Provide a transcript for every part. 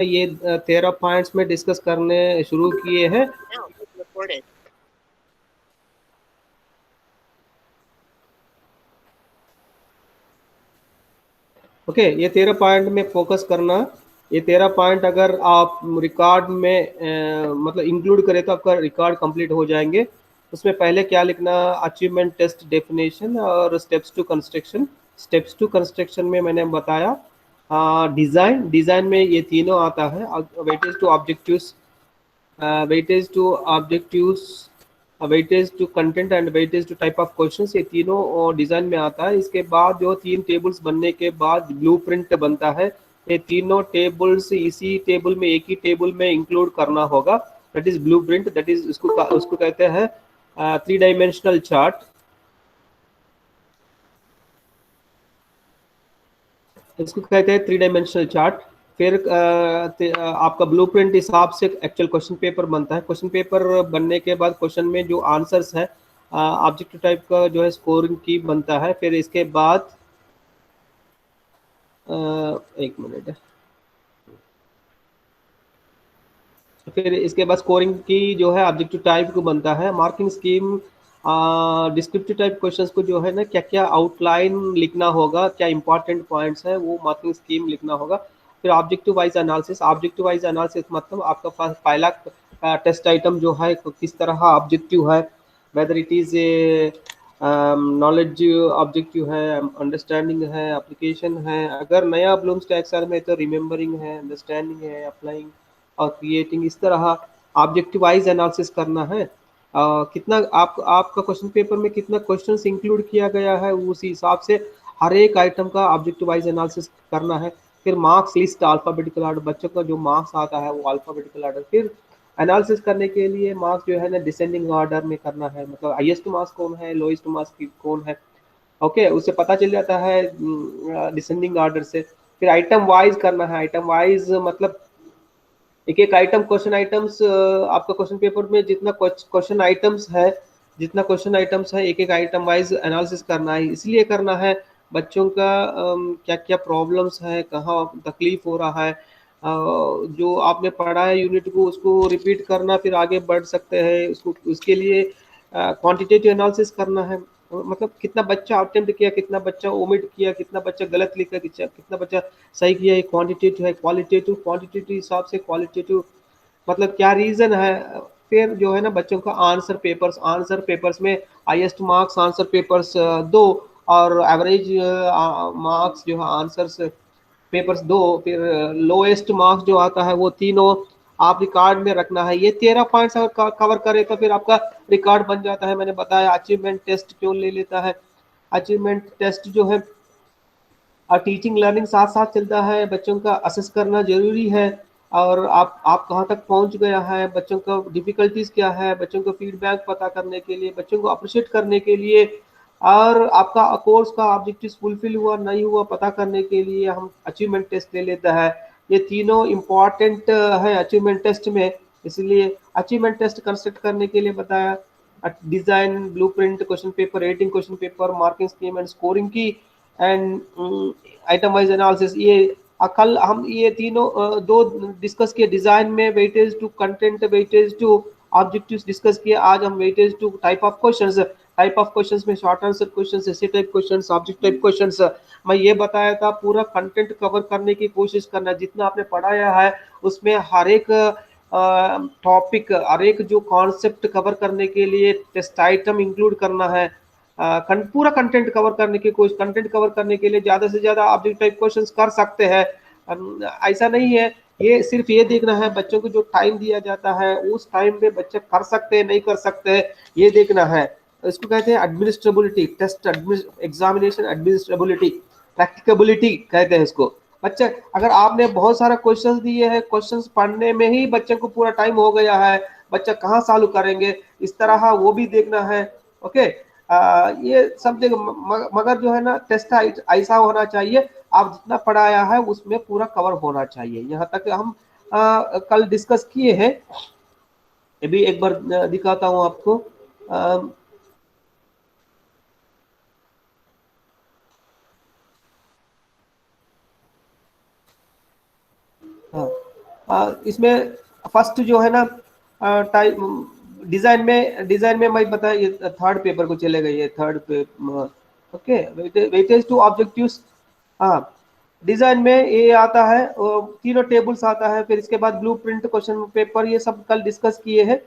ये 13 पॉइंट्स में डिस्कस करने शुरू किए हैं। ओके, ये 13 पॉइंट में फोकस करना। ये 13 पॉइंट अगर आप रिकॉर्ड में मतलब इंक्लूड करें तो आपका रिकॉर्ड कंप्लीट हो जाएंगे। उसमें पहले क्या लिखना, अचीवमेंट टेस्ट डेफिनेशन और steps to construction. Steps to construction में मैंने बताया डिज़ाइन, डिज़ाइन में ये तीनों आता है, weightage to objectives, weightage to objectives, weightage to content and weightage to type of questions, ये तीनों डिज़ाइन में आता है। इसके बाद जो 3 टेबल्स बनने के बाद ब्लूप्रिंट बनता है। ये तीनों टेबल्स इसी टेबल में, एक ही टेबल में इंक्लूड करना होगा। That is blueprint, that is उसको कहते हैं 3 डायमेंशनल चार्ट। इसको कहते हैं 3 डायमेंशनल चार्ट। फिर आपका ब्लूप्रिंट हिसाब से एक्चुअल क्वेश्चन पेपर बनता है। क्वेश्चन पेपर बनने के बाद क्वेश्चन में जो आंसर्स है ऑब्जेक्टिव टाइप का जो है स्कोरिंग की बनता है। फिर इसके बाद एक मिनट, फिर इसके बाद स्कोरिंग की जो है ऑब्जेक्टिव टाइप को बनता है। Marking scheme, descriptive type questions को जो है ना, क्या क्या आउटलाइन लिखना होगा, क्या इंपॉर्टेंट पॉइंट्स है, वो मार्किंग स्कीम लिखना होगा। फिर objective wise analysis, objective wise analysis मतलब आपका पास पहला टेस्ट आइटम जो है किस तरह ऑब्जेक्टिव है, whether it is a knowledge objective है, अंडरस्टैंडिंग है, एप्लीकेशन है। अगर नया ब्लूम्स टैक्सॉनॉमी में तो रिमेंबरिंग है, अंडरस्टैंडिंग है, अप्लाइंग और क्रिएटिंग। इस तरह ऑब्जेक्टिव वाइज एनालिसिस करना है। कितना आपका क्वेश्चन पेपर में कितना क्वेश्चंस इंक्लूड किया गया है, उसी हिसाब से हर एक आइटम का ऑब्जेक्टिव वाइज एनालिसिस करना है। फिर मार्क्स लिस्ट अल्फाबेटिकल ऑर्डर, बच्चों का जो मार्क्स आता है वो अल्फाबेटिकल ऑर्डर। फिर एनालिसिस करने के लिए मार्क्स जो है ना डिसेंडिंग ऑर्डर में करना है, मतलब हाईएस्ट मार्क्स कौन है, लोएस्ट मार्क्स कौन है। ओके, उससे पता चल जाता है डिसेंडिंग ऑर्डर से। फिर आइटम वाइज करना है। आइटम वाइज मतलब एक एक आइटम, क्वेश्चन आइटम्स, आपका क्वेश्चन पेपर में जितना क्वेश्चन आइटम्स है, जितना क्वेश्चन आइटम्स है, एक एक आइटम वाइज एनालिसिस करना है। इसलिए करना है बच्चों का क्या क्या प्रॉब्लम्स है, कहाँ तकलीफ हो रहा है, जो आपने पढ़ा है यूनिट को उसको रिपीट करना, फिर आगे बढ़ सकते हैं। उसको उसके लिए क्वांटिटेटिव एनालिसिस करना है, मतलब कितना बच्चा अटेम्प्ट किया, कितना बच्चा ओमिट किया, कितना बच्चा गलत लिखा, कितना बच्चा सही किया। ये क्वांटिटेटिव है। क्वालिटेटिव, क्वांटिटेटिव हिसाब से क्वालिटेटिव मतलब क्या रीजन है। फिर जो है ना बच्चों का आंसर पेपर्स, आंसर पेपर्स में हाईएस्ट मार्क्स आंसर पेपर्स दो, और एवरेज मार्क्स जो है आंसर्स पेपर्स दो। फिर लोएस्ट मार्क्स जो आता है वो तीनों आप रिकॉर्ड में रखना है। ये 13 पॉइंट्स अगर कवर करे तो फिर आपका रिकॉर्ड बन जाता है। मैंने बताया अचीवमेंट टेस्ट क्यों ले लेता है। अचीवमेंट टेस्ट जो है और टीचिंग लर्निंग साथ साथ चलता है, बच्चों का असेस करना जरूरी है। और आप कहाँ तक पहुंच गया है, बच्चों का डिफिकल्टीज क्या है, बच्चों को फीडबैक पता करने के लिए, बच्चों को अप्रिशिएट करने के लिए, और आपका कोर्स का ऑब्जेक्टिव फुलफिल हुआ नहीं हुआ पता करने के लिए हम अचीवमेंट टेस्ट ले लेता है। ये तीनों इम्पॉर्टेंट है अचीवमेंट टेस्ट में। इसलिए अचीवमेंट टेस्ट कंस्ट्रक्ट करने के लिए बताया design, blueprint, question paper, rating question paper, marking scheme and scoring की, एंड आइटम वाइज एनालिसिस। ये कल हम ये तीनों दो डिस्कस किए। डिजाइन में weightage to content, weightage to objectives discuss किए। आज हम weightage to type of questions, type of questions में शॉर्ट आंसर क्वेश्चंस, ऐसे type questions, object type questions. मैं ये बताया था पूरा कंटेंट कवर करने की कोशिश करना, जितना आपने पढ़ाया है उसमें हर एक टॉपिक, हर एक जो कॉन्सेप्ट कवर करने के लिए टेस्ट आइटम इंक्लूड करना है। पूरा कंटेंट कवर करने की कोशिश, कंटेंट कवर करने के लिए ज्यादा से ज्यादा ऑब्जेक्ट टाइप क्वेश्चंस कर सकते हैं। ऐसा नहीं है, ये सिर्फ ये देखना है बच्चों को जो टाइम दिया जाता है उस टाइम में बच्चे कर सकते हैं नहीं कर सकते हैं, ये देखना है। इसको कहते हैं एडमिनिस्ट्रेबिलिटी टेस्ट, एग्जामिनेशन एडमिनिस्ट्रेबिलिटी, प्रैक्टिकेबिलिटी कहते हैं इसको। बच्चे, अगर आपने बहुत सारा क्वेश्चंस दिए हैं, क्वेश्चंस पढ़ने में ही बच्चे को पूरा टाइम हो गया है, बच्चा कहाँ सॉल्व करेंगे, इस तरह वो भी देखना है। ओके, ये सब जगह मगर जो है ना टेस्ट ऐसा होना चाहिए आप जितना पढ़ाया है उसमें पूरा कवर होना चाहिए। यहाँ तक हम कल डिस्कस किए हैं। ये भी एक बार दिखाता हूँ आपको। आ, हाँ, इसमें फर्स्ट जो है ना टाइप डिजाइन में मैं बता, ये थर्ड पेपर को चले गए, ये थर्ड पे। Okay, weightage to objectives. हाँ, डिजाइन में ये आता है, तीनों टेबल्स आता है, फिर इसके बाद ब्लूप्रिंट, क्वेश्चन पेपर, ये सब कल डिस्कस किए हैं।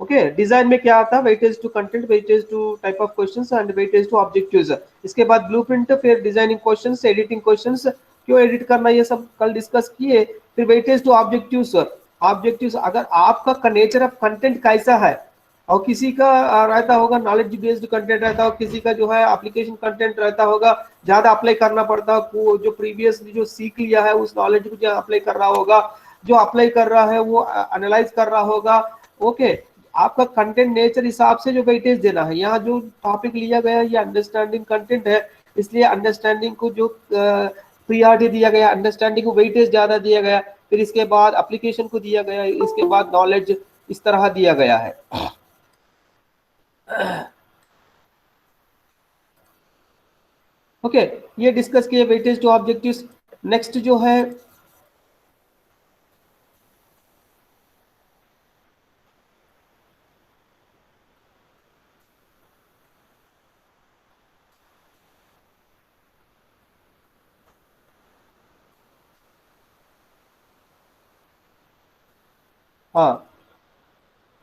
ओके, डिजाइन में क्या आता है, weightage to content, weightage to type of questions and weightage to objectives. इसके बाद ब्लूप्रिंट, फिर डिजाइनिंग क्वेश्चंस, एडिटिंग क्वेश्चंस, क्यों एडिट करना, ये सब कल डिस्कस किए। फिर वेटेज टू ऑब्जेक्टिव्स। ऑब्जेक्टिव्स, अगर आपका नेचर ऑफ कंटेंट कैसा है, और किसी का रहता होगा नॉलेज बेस्ड कंटेंट रहता होगा, किसी का जो है एप्लीकेशन कंटेंट रहता होगा, ज्यादा अप्लाई करना पड़ता है, जो प्रीवियस जो सीख लिया है उस नॉलेज को जो अप्लाई कर रहा होगा, जो अप्लाई कर रहा है वो एनालाइज कर रहा होगा। ओके, आपका कंटेंट नेचर हिसाब से जो वेटेज देना है। यहाँ जो टॉपिक लिया गया है ये अंडरस्टैंडिंग कंटेंट है, इसलिए अंडरस्टैंडिंग को जो प्रियॉरिटी दिया गया, अंडरस्टैंडिंग को वेटेज ज्यादा दिया गया, फिर इसके बाद एप्लीकेशन को दिया गया, इसके बाद नॉलेज, इस तरह दिया गया है। ओके, ये डिस्कस किए वेटेज टू ऑब्जेक्टिव्स। नेक्स्ट जो है हाँ,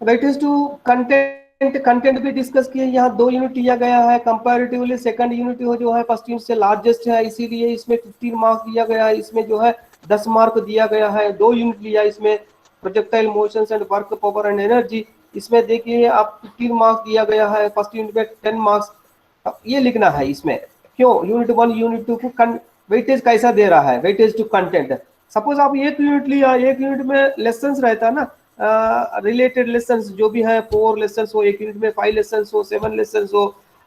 वेटेज टू कंटेंट, कंटेंट भी डिस्कस किए। यहाँ 2 यूनिट लिया गया है कंपैरेटिवली, सेकंड यूनिट जो है फर्स्ट यूनिट से लार्जेस्ट है, इसीलिए इसमें 15 मार्क्स दिया गया है। इसमें जो है 10 मार्क दिया गया है, 2 यूनिट लिया इसमें, projectile motions and work power and energy. इसमें देखिए आप 15 मार्क्स दिया गया है, फर्स्ट यूनिट में 10 मार्क्स। ये लिखना है इसमें, क्यों यूनिट 1 यूनिट 2 को वेटेज कैसा दे रहा है, वेटेज टू कंटेंट। सपोज आप एक यूनिट लिया, एक यूनिट में लेसन रहता है ना, रिलेटेड लेसन जो भी है, 4 लेसन हो एक यूनिट में, 5 लेसन हो, 7 लेसन हो।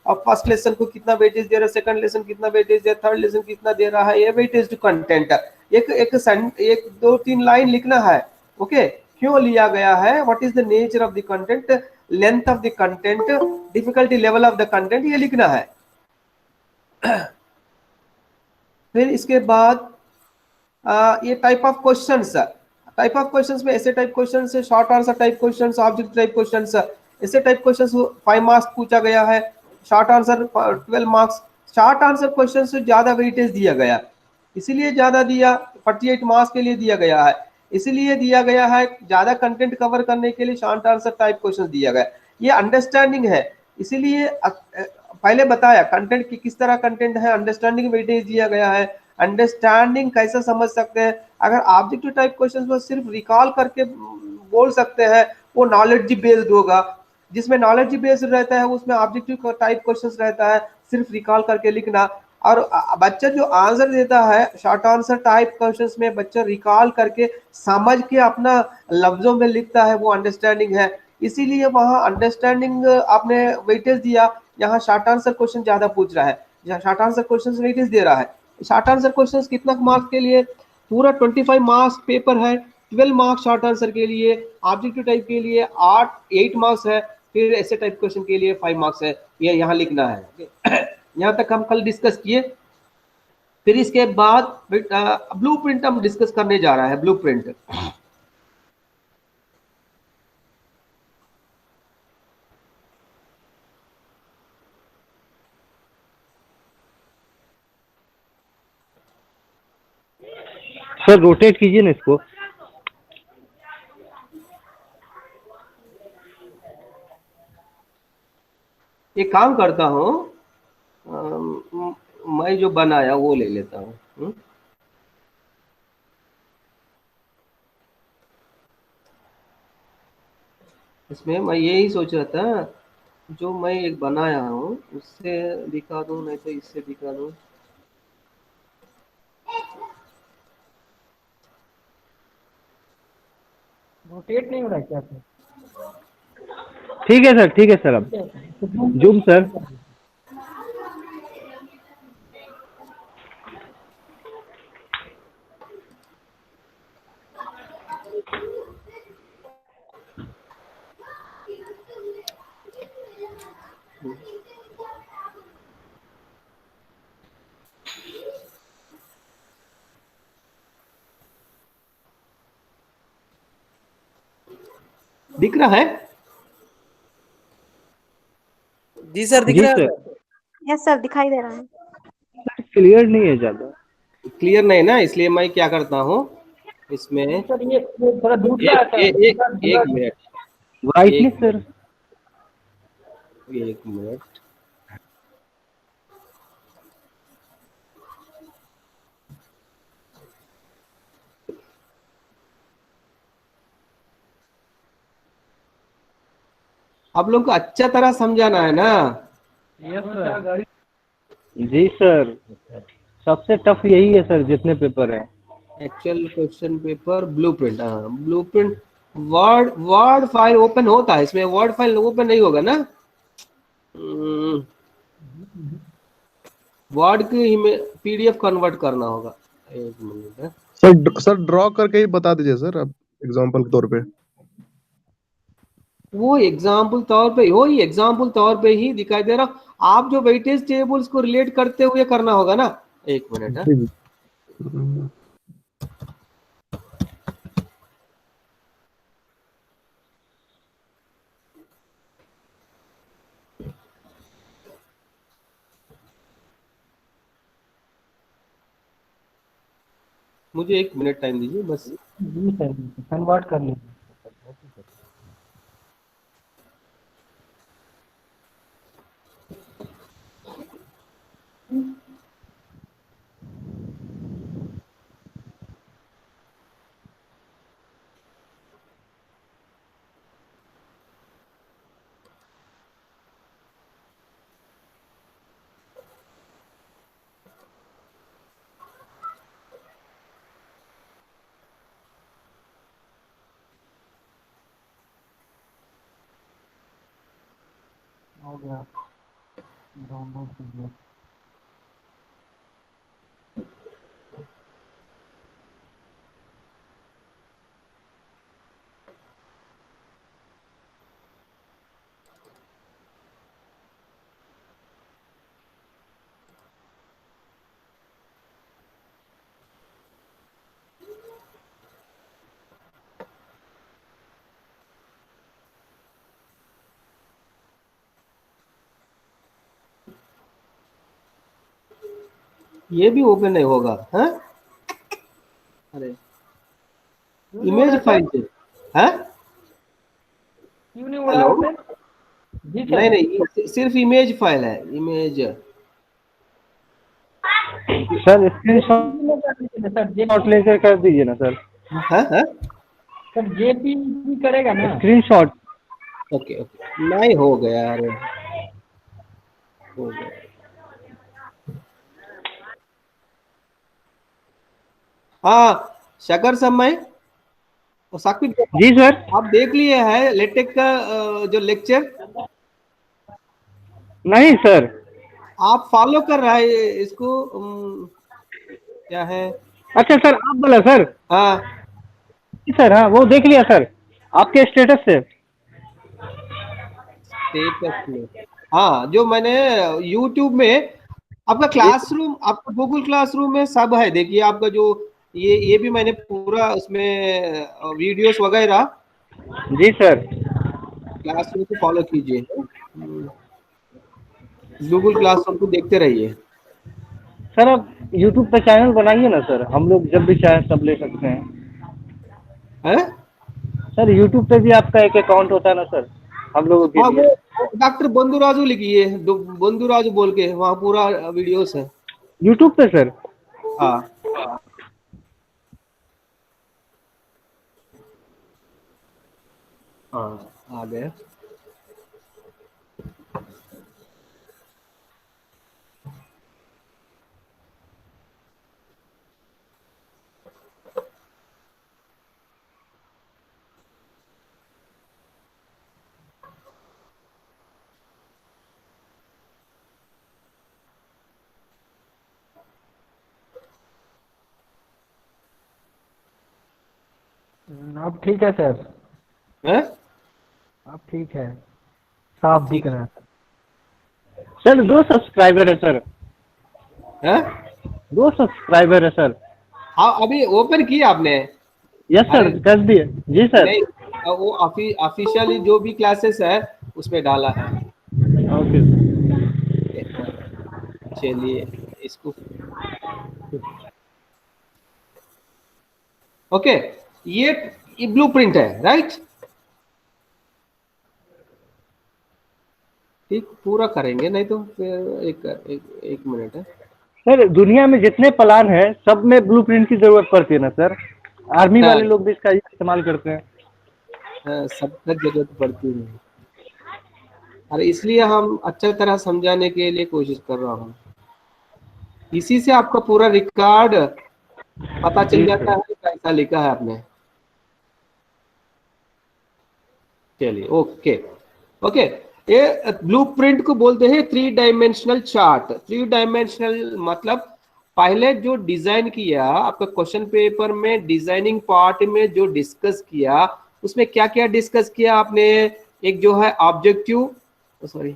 अब फर्स्ट लेसन को कितना वेटेज दे रहा है, सेकंड लेसन कितना वेटेज दे, थर्ड लेसन कितना दे रहा है, ये वेटेज टू कंटेंट। एक 2-3 लाइन लिखना है। ओके, क्यों लिया गया है, what is the nature of the content, length of the content, difficulty level of the content, ये लिखना है। फिर इसके बाद ये type of questions, type of questions में ऐसे type questions, short answer type questions, object type questions, ऐसे टाइप क्वेश्चंस 5 मार्क्स पूछा गया है, short answer 12 marks. Short answer question से ज्यादा वेटेज दिया गया, इसीलिए ज्यादा दिया, 48 मार्क्स के लिए दिया गया है, इसीलिए दिया गया है, ज्यादा कंटेंट कवर करने के लिए शॉर्ट आंसर टाइप क्वेश्चन दिया गया। ये अंडरस्टैंडिंग है, इसीलिए पहले बताया कंटेंट की किस तरह कंटेंट है, अंडरस्टैंडिंग वेटेज दिया गया है। अंडरस्टैंडिंग कैसे समझ सकते हैं, अगर ऑब्जेक्टिव टाइप क्वेश्चन में सिर्फ रिकॉल करके बोल सकते हैं, वो नॉलेज बेस्ड होगा। जिसमें नॉलेज बेस्ड रहता है उसमें ऑब्जेक्टिव टाइप क्वेश्चंस रहता है, सिर्फ रिकॉल करके लिखना। और बच्चा जो आंसर देता है शॉर्ट आंसर टाइप क्वेश्चंस में, बच्चा रिकॉल करके समझ के अपना लफ्जों में लिखता है, वो अंडरस्टैंडिंग है। इसीलिए वहां अंडरस्टैंडिंग आपने वेटेज दिया, यहाँ शॉर्ट आंसर क्वेश्चन ज्यादा पूछ रहा है, यहाँ शॉर्ट आंसर क्वेश्चन वेटेज दे रहा है। शॉर्ट आंसर क्वेश्चन कितना मार्क्स के लिए, पूरा 25 मार्क्स पेपर है, 12 मार्क्स शॉर्ट आंसर के लिए, ऑब्जेक्टिव टाइप के लिए 8 मार्क्स है, फिर ऐसे टाइप क्वेश्चन के लिए 5 मार्क्स है, ये यहाँ लिखना है। यहाँ तक हम कल डिस्कस किए। फिर इसके बाद ब्लू प्रिंट हम डिस्कस करने जा रहा है, ब्लू प्रिंट। सर रोटेट कीजिए ना इसको। एक काम करता हूँ, मैं जो बनाया वो ले लेता हूँ। इसमें मैं यही सोच रहा था, जो मैं एक बनाया हूँ उससे दिखा दूँ, नहीं तो इससे दिखा दूँ। रोटेट नहीं हो रहा है क्या सर? ठीक है सर, ठीक है सर। अब तो जूम सर। दिख रहा है? जी सर दिख जी रहा है सर। सर। यस सर, दिखाई दे रहा है। सर क्लियर नहीं है ज्यादा। क्लियर नहीं ना, इसलिए मैं क्या करता हूँ इसमें, सर ये थोड़ा दूसरा एक है सर, एक एक मिनट, ब्राइटनेस एक सर। एक मिनट। आप लोग को अच्छा तरह समझाना है ना। Yes sir. जी सर, सबसे टफ यही है सर जितने पेपर हैं। एक्चुअल क्वेश्चन पेपर ब्लूप्रिंट, हाँ blueprint. Word word file open होता है इसमें, वर्ड फाइल ओपन नहीं होगा ना। वर्ड की पीडीएफ कन्वर्ट करना होगा। एक मिनट है। सर ड्रॉ करके ही बता दीजिए सर, आप एग्जांपल के तौर पे। वो एग्जाम्पल तौर पे हो, ही एग्जाम्पल तौर पे ही दिखाई दे रहा। आप जो वेटेज टेबल्स को रिलेट करते हुए करना होगा ना। एक मिनट है। जी जी। हम्म, मुझे एक मिनट टाइम दीजिए बस। जी सर, कन्वर्ट कर लीजिए। हो गया, डाउनलोड कीजिए। ये भी ओपन नहीं होगा, हाँ? अरे क्यों नहीं हो रहा इमेज है फाइल सर? से, हाँ? क्यों नहीं हो रहा हेलो, है सर? जी सर। नहीं नहीं, सिर्फ इमेज फाइल है, इमेज। सर स्क्रीनशॉट जेपीजी में कर लीजिए ना सर, जेपी लेकर कर दीजिए ना सर। हाँ हाँ। सर जेपीजी करेगा ना? स्क्रीनशॉट। ओके ओके, नहीं हो गया, अरे हो गया। हाँ शकर समय और साकिब, जी सर। आप देख लिए है लेटेक का जो लेक्चर? नहीं सर। आप फॉलो कर रहा है इसको, क्या है? अच्छा सर, आप बोला सर। हाँ जी सर, हाँ वो देख लिया सर, आपके स्टेटस से। स्टेटस में, हाँ जो मैंने यूट्यूब में आपका क्लासरूम, आपका गूगल क्लासरूम में सब है, देखिए आपका जो ये भी मैंने पूरा उसमें वीडियोस वगैरह। जी सर। क्लासरूम को फॉलो कीजिए, गूगल क्लासरूम को देखते रहिए। सर आप यूट्यूब पे चैनल बनाइए ना सर, हम लोग जब भी चाहें तब ले सकते हैं। हैं? सर यूट्यूब पे भी आपका एक अकाउंट होता है ना सर, हम लोगों के हाँ लिए। वो डॉक्टर बंधुराजू लिखिए, बंधुराजू बोल के वहाँ पूरा वीडियोस है। यूट्यूब पे सर। हाँ हाँ आ गए। अब ठीक है सर, हैं? अब ठीक है, साफ दिख रहा है। सर 2 सब्सक्राइबर है सर, हैं? 2 सब्सक्राइबर है सर। हाँ अभी ओपन किया आपने? यस सर, अरे कर दिए। जी सर। नहीं, वो ऑफिशियली जो भी क्लासेस है उसमें डाला है। ओके। चलिए इसको, ओके, ये ब्लूप्रिंट है, राइट? ठीक, पूरा करेंगे, नहीं तो फिर एक मिनट है। सर दुनिया में जितने प्लान हैं सब में ब्लूप्रिंट की जरूरत पड़ती है ना सर? आर्मी हाँ, वाले लोग भी इसका इस्तेमाल करते हैं। हाँ, सबका जरूरत पड़ती है। अरे इसलिए हम अच्छा तरह समझाने के लिए कोशिश कर रहा हूँ, इसी से आपका पूरा रिकॉर्ड पता चल जी जाता सर। है कैसा लिखा है आपने। चलिए, ओके ओके। ये ब्लूप्रिंट को बोलते हैं 3 डायमेंशनल चार्ट। 3 डायमेंशनल मतलब पहले जो डिजाइन किया आपका क्वेश्चन पेपर में, डिजाइनिंग पार्ट में जो डिस्कस किया, उसमें क्या क्या डिस्कस किया आपने? एक जो है ऑब्जेक्टिव, सॉरी,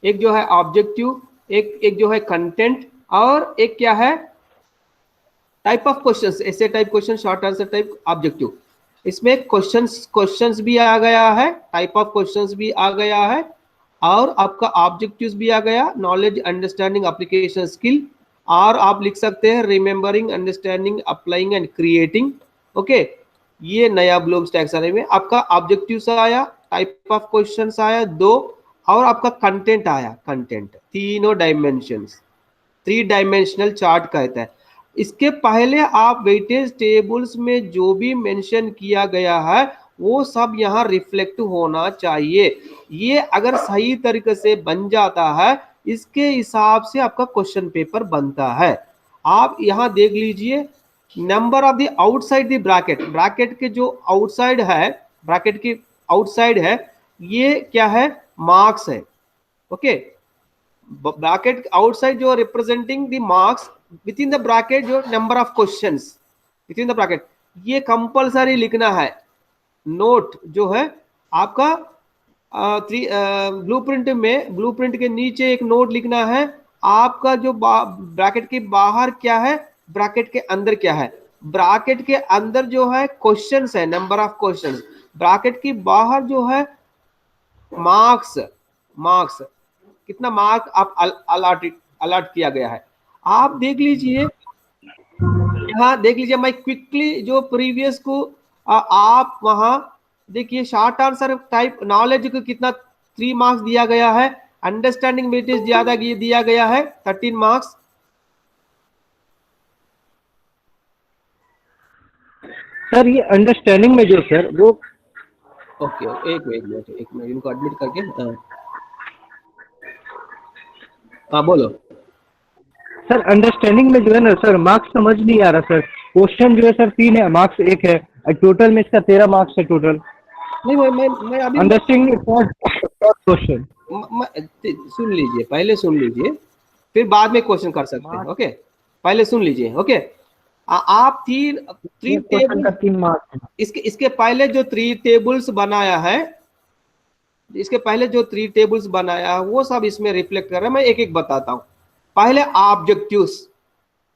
एक जो है ऑब्जेक्टिव, एक जो है कंटेंट, और एक क्या है, टाइप ऑफ क्वेश्चंस, ऐसे type question, short answer type, objective. इसमें क्वेश्चंस भी आ गया है, टाइप ऑफ क्वेश्चंस भी आ गया है, और आपका ऑब्जेक्टिव्स भी आ गया, नॉलेज, अंडरस्टैंडिंग, एप्लीकेशन स्किल, और आप लिख सकते हैं remembering, understanding, applying and creating. Okay, ये नया ब्लूम्स टैक्सोनॉमी में आपका ऑब्जेक्टिव्स आया, टाइप ऑफ क्वेश्चंस आया 2, और आपका कंटेंट आया, कंटेंट, तीनों डायमेंशंस। 3 डायमेंशनल चार्ट कहता है। इसके पहले आप वेटेज टेबल्स में जो भी मेंशन किया गया है वो सब यहाँ रिफ्लेक्ट होना चाहिए। ये अगर सही तरीके से बन जाता है, इसके हिसाब से आपका क्वेश्चन पेपर बनता है। आप यहाँ देख लीजिए, number of the outside the bracket, bracket के जो आउटसाइड है, ब्रैकेट की आउटसाइड है, ये क्या है, मार्क्स है। ओके, ब्रैकेट आउटसाइड जो representing the marks, within the bracket जो number of questions within the bracket, ये कंपलसरी लिखना है। नोट जो है आपका ब्लूप्रिंट में, ब्लूप्रिंट के नीचे एक नोट लिखना है, आपका जो ब्रैकेट के बाहर क्या है, ब्रैकेट के अंदर क्या है। ब्रैकेट के अंदर जो है क्वेश्चंस है, नंबर ऑफ क्वेश्चंस, ब्रैकेट के बाहर जो है मार्क्स, मार्क्स कितना मार्क आप अलॉट किया गया है। आप देख लीजिए, यहाँ देख लीजिए, मैं क्विकली जो प्रीवियस को आप वहां देखिए, शॉर्ट आंसर टाइप नॉलेज को कितना 3 मार्क्स दिया गया है, अंडरस्टैंडिंग वेटेज ज्यादा दिया गया है 13 मार्क्स। सर ये अंडरस्टैंडिंग में जो सर वो, ओके, एक मिनट इनको एडमिट करके, हाँ बोलो। सर अंडरस्टैंडिंग में जो है ना सर, मार्क्स समझ नहीं आ रहा सर। क्वेश्चन जो है सर 3 है, मार्क्स 1 है, टोटल में इसका 13 मार्क्स है टोटल। नहीं, मैं अभी अंडरस्टैंडिंग क्वेश्चन। सुन लीजिए, पहले सुन लीजिए, फिर बाद में क्वेश्चन कर सकते हैं। ओके, पहले सुन लीजिए। ओके, आप तीन क्वेश्चन का 3 मार्क्स। इसके पहले जो 3 टेबल्स बनाया है, इसके पहले जो 3 टेबल्स बनाया है वो सब इसमें रिफ्लेक्ट कर रहा है। मैं एक एक बताता हूं। पहले ऑब्जेक्टिव्स,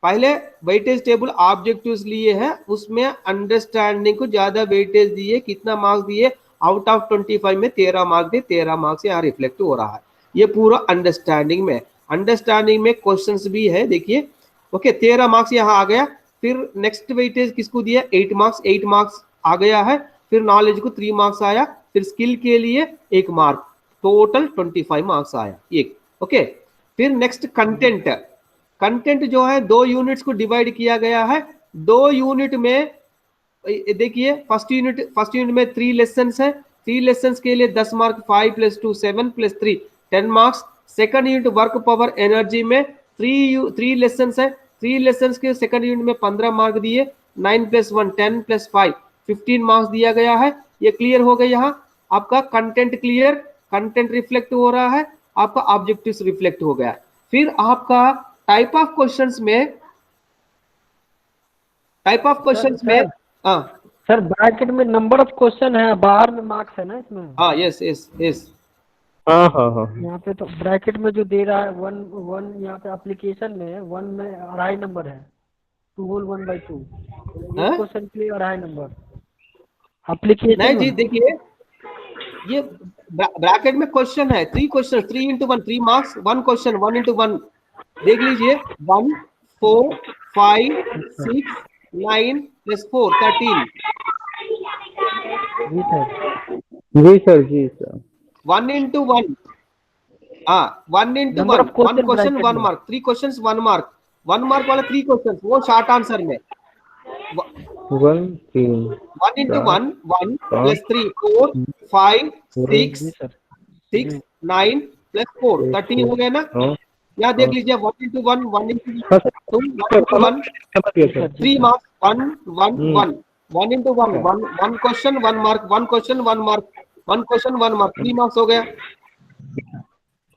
पहले वेटेज टेबल ऑब्जेक्टिव्स लिए हैं, उसमें अंडरस्टैंडिंग को ज्यादा वेटेज दिए, कितना मार्क्स दिए, आउट ऑफ 25 में 13 मार्क्स दिए, 13 मार्क्स यहाँ रिफ्लेक्ट हो रहा है। ये पूरा अंडरस्टैंडिंग में, अंडरस्टैंडिंग में क्वेश्चंस भी है, देखिए। ओके, 13 मार्क्स यहाँ आ गया। फिर नेक्स्ट वेटेज किसको दिया, 8 मार्क्स, 8 मार्क्स आ गया है। फिर नॉलेज को 3 मार्क्स आया, फिर स्किल के लिए 1 मार्क, टोटल 25 मार्क्स आया एक। ओके, फिर नेक्स्ट कंटेंट, कंटेंट जो है 2 यूनिट्स को डिवाइड किया गया है। 2 यूनिट में देखिए, फर्स्ट यूनिट में 3 लेसन है, 3 लेसन के लिए 10 mark, 5 + 2 7 + 3 10 marks. Second unit work power energy में 3 लेसन है, 3 लेसन के सेकंड यूनिट में 15 मार्क दिए, 9 + 1 10 + 5 15 मार्क्स दिया गया है। ये क्लियर हो गया। यहाँ आपका कंटेंट क्लियर, कंटेंट रिफ्लेक्ट हो रहा है, आपका ऑब्जेक्टिव्स रिफ्लेक्ट हो गया। फिर आपका टाइप ऑफ क्वेश्चंस में, टाइप ऑफ क्वेश्चंस में, हाँ सर ब्रैकेट में नंबर ऑफ क्वेश्चन है, बाहर में मार्क्स है ना इसमें। हाँ, यस यस यस, हाँ हाँ हाँ। यहाँ पे तो ब्रैकेट में जो दे रहा है 1 यहाँ पे एप्लीकेशन में 1 में 2.5 नंबर है, 2 होल 1/2, एक हाँ? क्वेश्चन के लिए 2.5 नंबर। एप्लीकेशन नहीं जी, देखिए ये ब्रैकेट में क्वेश्चन है, 3 question, 3 into 1, 3 marks, 1 question, 1 into 1। देख लीजिए 1 4 5 6 9 plus 4 13। जी सर। जी सर, जी सर। 1 into 1, हाँ 1 into number 1, of 1 question question bracket 1 में। मार्क, 3 क्वेश्चन 1 मार्क, 1 मार्क वाला 3 क्वेश्चन वो शॉर्ट आंसर में। 1 3 1 into 4 1 1 5 plus 3 4 5 6 जी सर। 6 9 plus 4 13 हो गया ना। हाँ यहाँ देख हाँ लीजिए 1 into 1 1 into हाँ सर, 2 1 into 1 समझ गया जी सर। सर। जी 3 सर। marks 1 1 हम्म, 1 1 into 1 1 question 1 mark, 1 question 1 mark, 1 question 1 mark, 3 marks हो गया।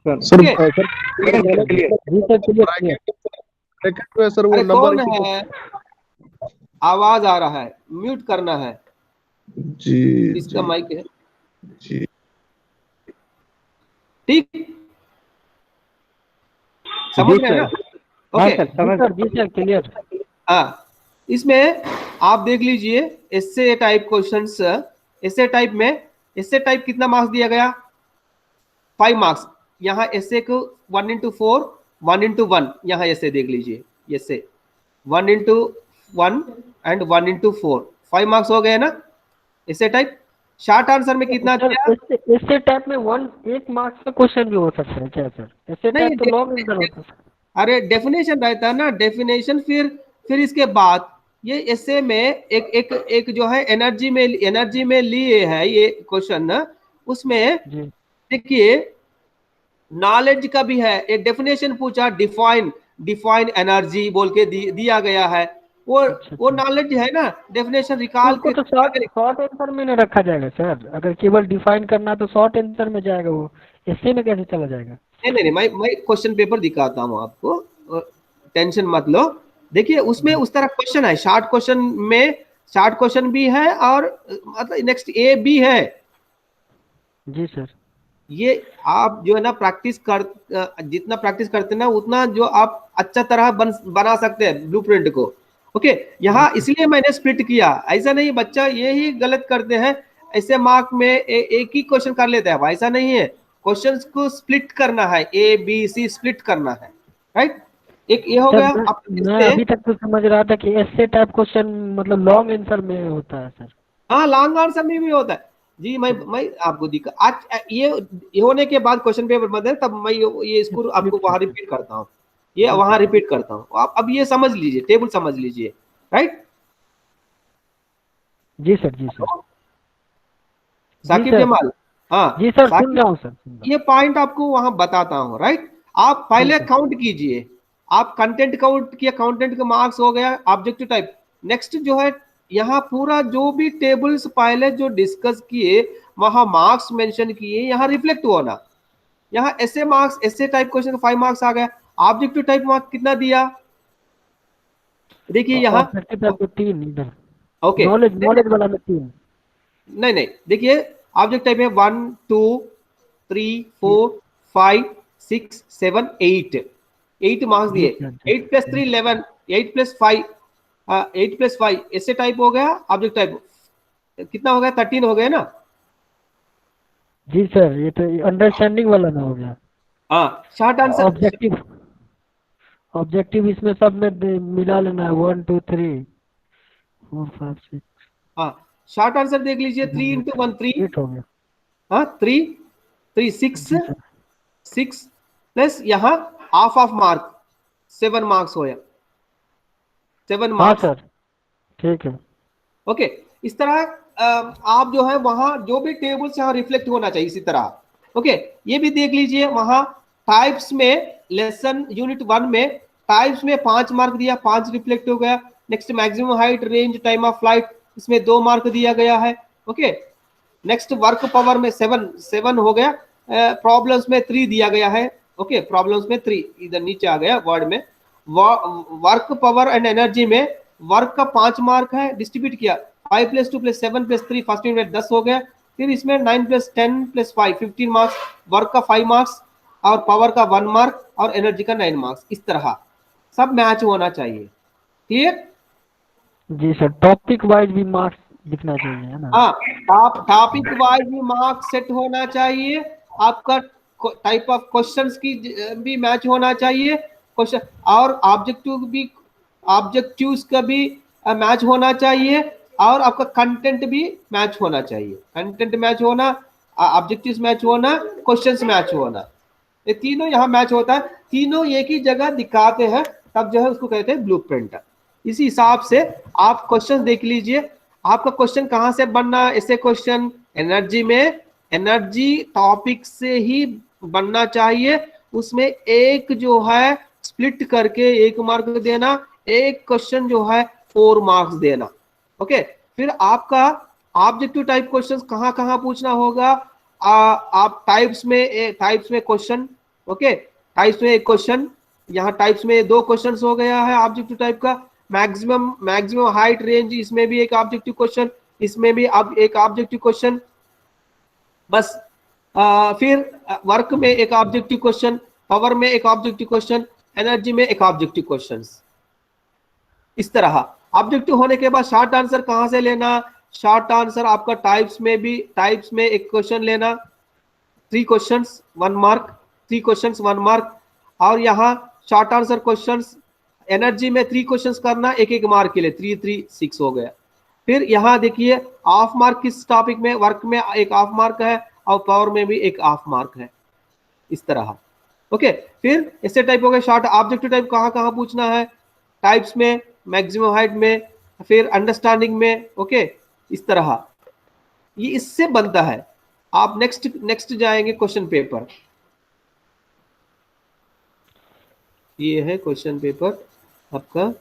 सर ठीक है। Sir clear clear. जी सर, क्लियर क्लियर। ब्रैकेट में सर वो अरे नंबर कौन है, आवाज आ रहा है, म्यूट करना है, जी इसका जी माइक है। जी ठीक, जी समझ में है ना। सर। हाँ ओके। सर, जी समझ सर। जी सर, क्लियर। हाँ, इसमें आप देख लीजिए एस्से टाइप क्वेश्चंस। एस्से टाइप में, एस्से टाइप कितना मार्क्स दिया गया, 5 मार्क्स। यहाँ एस्से को 1 into 4 1 into 1, यहाँ एस्से देख लीजिए, एस्से 1 into 1 and 1 into 4, 5 मार्क्स हो गए ना एस्से टाइप। शॉर्ट आंसर में कितना सर दिया, इससे टाइप में 1 मार्क्स का क्वेश्चन भी हो सकता है क्या सर? इससे नहीं टाइप तो लॉन्ग आंसर होता है। अरे डेफिनेशन रहता है ना, डेफिनेशन। फिर इसके बाद ये एस्से में एक एक एक जो है एनर्जी में लिए है ये क्वेश्चन। उसमें जी देखिए नॉलेज का भी है, एक डेफिनेशन पूछा, डिफाइन एनर्जी बोल के दिया गया है। वो अच्छा वो अच्छा। नॉलेज है ना, डेफिनेशन तो निकाल उसको के तो शॉर्ट अगर शॉर्ट आंसर में नहीं रखा जाएगा सर? अगर केवल डिफाइन करना तो शॉर्ट आंसर में जाएगा वो, इससे में कैसे चला जाएगा? नहीं नहीं नहीं, मैं क्वेश्चन पेपर दिखाता हूँ आपको, टेंशन मत लो। देखिए उसमें उस तरह क्वेश्चन है, शॉर्ट क्वेश्चन में शॉर्ट क्वेश्चन भी है और मतलब नेक्स्ट ए भी है। जी सर। ये आप जो है ना प्रैक्टिस कर, जितना प्रैक्टिस करते हैं ना उतना जो आप अच्छा तरह बना सकते हैं ब्लूप्रिंट को। ओके, यहाँ इसलिए मैंने स्प्लिट किया, ऐसा नहीं बच्चा ये ही गलत करते हैं, ऐसे मार्क में एक ही क्वेश्चन कर लेता है, ऐसा नहीं है। क्वेश्चंस को स्प्लिट करना है, ए बी सी स्प्लिट करना है, राइट। एक ये हो सर गया। अब मैं इससे अभी तक तो समझ रहा था कि ऐसे टाइप क्वेश्चन मतलब लॉन्ग आंसर में होता है सर। हाँ लॉन्ग आंसर में भी होता है जी। मैं आपको दिखा आज ये होने के बाद क्वेश्चन पेपर बंद है, तब मैं ये इसको आपको वहां रिपीट करता हूँ, ये वहां रिपीट करता हूँ। आप अब ये समझ लीजिए, टेबल समझ लीजिए, राइट। जी सर। जी सर। जी साकिब सर। जमाल, हाँ जी सर, सुन साकिब, रहा हूँ सर, सुन रहा ये पॉइंट आपको वहां बताता हूँ, राइट। आप पहले ठीक है। काउंट कीजिए, आप कंटेंट काउंट किया, कंटेंट का मार्क्स हो गया, ऑब्जेक्टिव टाइप। नेक्स्ट जो है यहाँ पूरा जो भी टेबल्स पहले जो डिस्कस किए वहां मार्क्स मेंशन किए, यहाँ रिफ्लेक्ट होना। यहाँ ऐसे मार्क्स, ऐसे टाइप क्वेश्चन 5 मार्क्स आ गया। ऑब्जेक्टिव टाइप मार्क्स कितना दिया, देखिए यहाँ। ऑब्जेक्टिव टाइप को 3 इधर। ओके, नॉलेज वाला में 3। नहीं नहीं, देखिए ऑब्जेक्ट टाइप है 1 2 3 4 5 6 7 8, 8 मार्क्स जी दिए। सर। जी 8 + 3 11, 8 + 5 8 + 5 ऐसे टाइप हो गया। ऑब्जेक्ट टाइप कितना हो गया, 13 हो गया ना। जी सर, ये तो अंडरस्टैंडिंग वाला ना हो गया। हाँ शॉर्ट आंसर, ऑब्जेक्टिव ऑब्जेक्टिव इसमें सब में मिला लेना है, 1 2 3 4 5 6 हाँ शॉर्ट आंसर देख लीजिए, 3 into 1 3, 8 हो गया। हाँ 3 3 6 जी सर। 6 प्लस यहाँ हाफ ऑफ मार्क, 7 मार्क्स हो, 7 हाँ मार्क्स। सर, ठीक है। ओके, इस तरह आप जो है वहां जो भी टेबल्स यहाँ रिफ्लेक्ट होना चाहिए इसी तरह। ओके, ये भी देख लीजिए वहां टाइप्स में, लेसन यूनिट 1 में टाइप्स में 5 मार्क दिया, 5 रिफ्लेक्ट हो गया। Next maximum height, range, time of flight, इसमें 2 मार्क दिया गया है। ओके, नेक्स्ट वर्क पावर में 7 हो गया। प्रॉब्लम्स में 3 दिया गया है। ओके, प्रॉब्लम्स में 3 इधर नीचे आ गया वर्ड में। वर्क पावर एंड एनर्जी में वर्क का 5 मार्क है, डिस्ट्रीब्यूट किया 5 + 2 + 7 + 3 फर्स्ट यूनिट 10 हो गया। फिर इसमें 9 + 10 + 5 15 मार्क्स, वर्क का 5 मार्क्स और पावर का 1 मार्क और एनर्जी का 9 मार्क्स। इस तरह सब मैच होना चाहिए। क्लियर? जी सर, टॉपिक वाइज भी मार्क्स लिखना चाहिए, है ना? हाँ, टॉपिक वाइज भी मार्क्स सेट होना चाहिए, आपका टाइप ऑफ क्वेश्चंस की भी मैच होना चाहिए क्वेश्चन, और ऑब्जेक्टिव्स का भी मैच होना चाहिए, और आपका कंटेंट भी मैच होना चाहिए। कंटेंट मैच होना, ऑब्जेक्टिव्स मैच होना, क्वेश्चंस मैच होना, ये तीनों यहाँ मैच होता है। तीनों एक ही जगह दिखाते हैं, तब जो है उसको कहते हैं ब्लूप्रिंट। इसी हिसाब से आप क्वेश्चन देख लीजिए, आपका क्वेश्चन कहाँ से बनना, ऐसे क्वेश्चन एनर्जी में, एनर्जी टॉपिक से ही बनना चाहिए। उसमें एक जो है स्प्लिट करके 1 मार्क देना, एक क्वेश्चन जो है 4 मार्क्स देना। ओके, फिर आपका ऑब्जेक्टिव टाइप क्वेश्चन कहाँ कहाँ पूछना होगा, आप टाइप्स में क्वेश्चन, ओके, टाइप्स में एक क्वेश्चन, यहाँ टाइप्स में 2 क्वेश्चन हो गया है ऑब्जेक्टिव टाइप का। मैक्सिमम हाइट रेंज, इसमें भी एक ऑब्जेक्टिव क्वेश्चन, इसमें भी अब एक ऑब्जेक्टिव क्वेश्चन, बस। फिर वर्क में एक ऑब्जेक्टिव क्वेश्चन, पावर में एक ऑब्जेक्टिव क्वेश्चन, एनर्जी में एक ऑब्जेक्टिव क्वेश्चन। इस तरह ऑब्जेक्टिव होने के बाद शॉर्ट आंसर कहाँ से लेना, शॉर्ट आंसर आपका टाइप्स में एक क्वेश्चन लेना, 3 क्वेश्चंस 1 मार्क, 3 क्वेश्चंस 1 मार्क। और यहाँ शॉर्ट आंसर क्वेश्चंस एनर्जी में 3 क्वेश्चंस करना, एक मार्क के लिए, 3 3 6 हो गया। फिर यहाँ देखिए हाफ मार्क किस टॉपिक में, वर्क में एक हाफ मार्क है, और पावर में भी एक हाफ मार्क है, इस तरह। ओके, फिर ऐसे टाइप हो गए शॉर्ट। ऑब्जेक्टिव टाइप कहाँ कहाँ पूछना है, टाइप्स में, मैक्सिमम हाइट में, फिर अंडरस्टैंडिंग में। ओके, इस तरह ये इससे बनता है। आप नेक्स्ट नेक्स्ट जाएंगे क्वेश्चन पेपर, ये है क्वेश्चन पेपर आपका।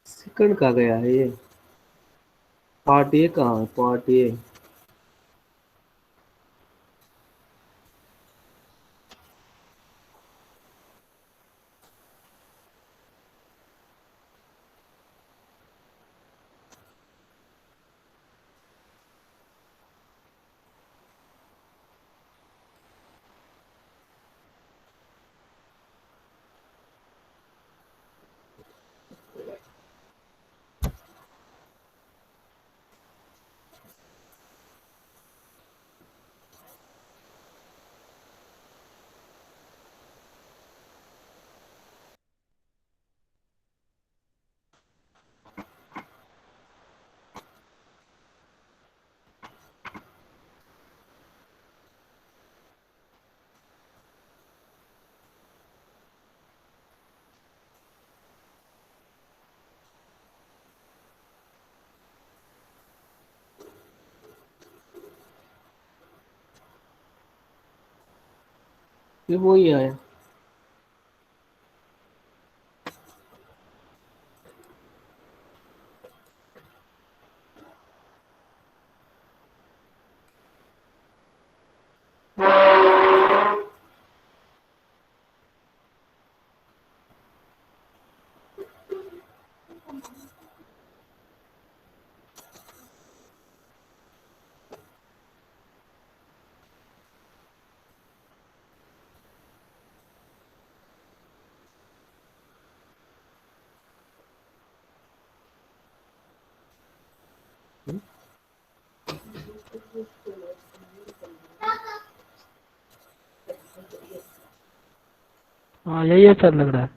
सेकंड कहा गया है ये, पार्ट ए कहाँ है, पार्ट ए। ये वही आया। हाँ यही है सर, लग रहा है।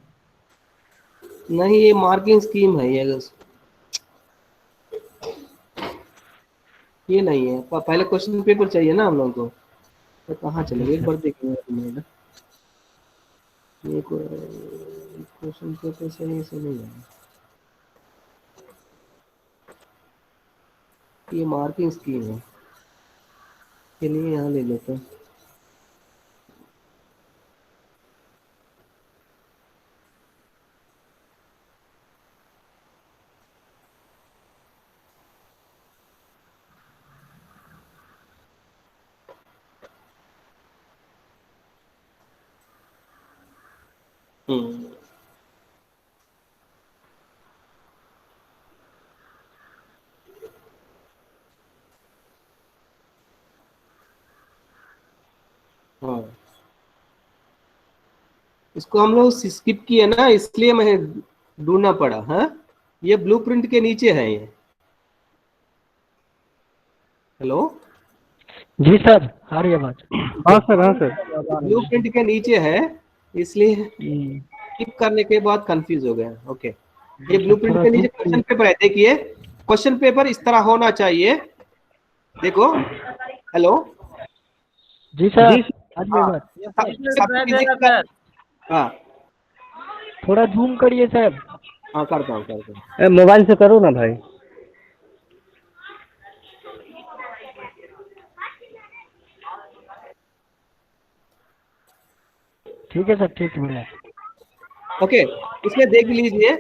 नहीं, ये मार्किंग स्कीम है ये नहीं है। पहले क्वेश्चन पेपर चाहिए ना हम लोग को, तो कहाँ जी चलेगा, एक सर। बार देखेंगे ना। ये क्वेश्चन पेपर सही से नहीं है, ये मार्किंग स्कीम है। चलिए यहाँ ले लेते हैं। हम्म, हाँ, इसको हम लोग स्किप किए ना, इसलिए मैं ढूंढना पड़ा। हाँ, ये ब्लूप्रिंट के नीचे है ये। हेलो, जी सर, आ रही है आवाज। हाँ सर, हाँ सर। ब्लूप्रिंट के नीचे है, इसलिए जी स्किप करने के बाद कंफ्यूज हो गया। ओके, ये जी सर, ब्लूप्रिंट थोड़ा के जूम नीचे क्वेश्चन पेपर है, देखिए क्वेश्चन पेपर इस तरह होना चाहिए। देखो, हेलो, जी सर, जी आ रही है हाँ, आवाज। सब फिजिक्स का, हाँ थोड़ा जूम करिए सर। हाँ, करता हूँ करता हूँ। मोबाइल से करो ना भाई। ठीक है सर, ठीक है भैया। ओके, इसमें देख लीजिए,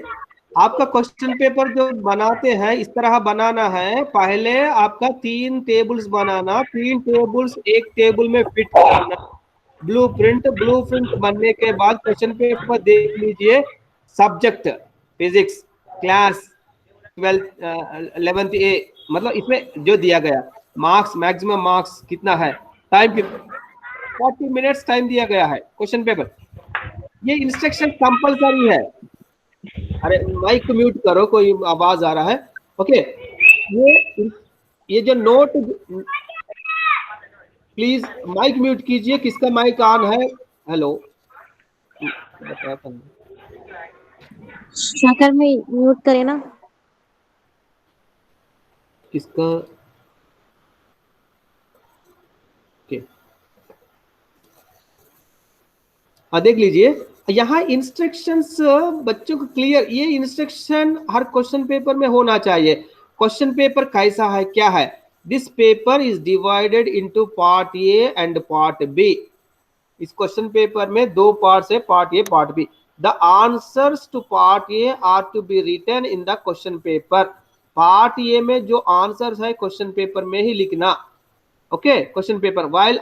आपका क्वेश्चन पेपर जो बनाते हैं इस तरह बनाना है। पहले आपका 3 टेबल्स बनाना, 3 टेबल्स एक टेबल में फिट करना, ब्लूप्रिंट बनने के बाद क्वेश्चन पेपर देख लीजिए। Subject physics, class 12th 11th ए, मतलब इसमें जो दिया गया मार्क्स, मैक्सिमम मार्क्स कितना है, टाइम 40 मिनट्स टाइम दिया गया है क्वेश्चन पेपर। ये इंस्ट्रक्शन कंपलसरी है। अरे माइक म्यूट करो, कोई आवाज आ रहा है। ओके, ये जो नोट, प्लीज माइक म्यूट कीजिए, किसका माइक ऑन है। हेलो, बताया था ना। साकर में म्यूट करे ना। किसका, ओके, देख लीजिए यहाँ इंस्ट्रक्शंस बच्चों को क्लियर, ये इंस्ट्रक्शन हर क्वेश्चन पेपर में होना चाहिए। क्वेश्चन पेपर कैसा है, क्या है, this paper is divided into part A and part B. इस क्वेश्चन पेपर में 2 पार्ट्स है, part A part B. The answers to part A are to be written in the question paper. Part A में जो answers है question paper में ही लिखना। Okay, question paper while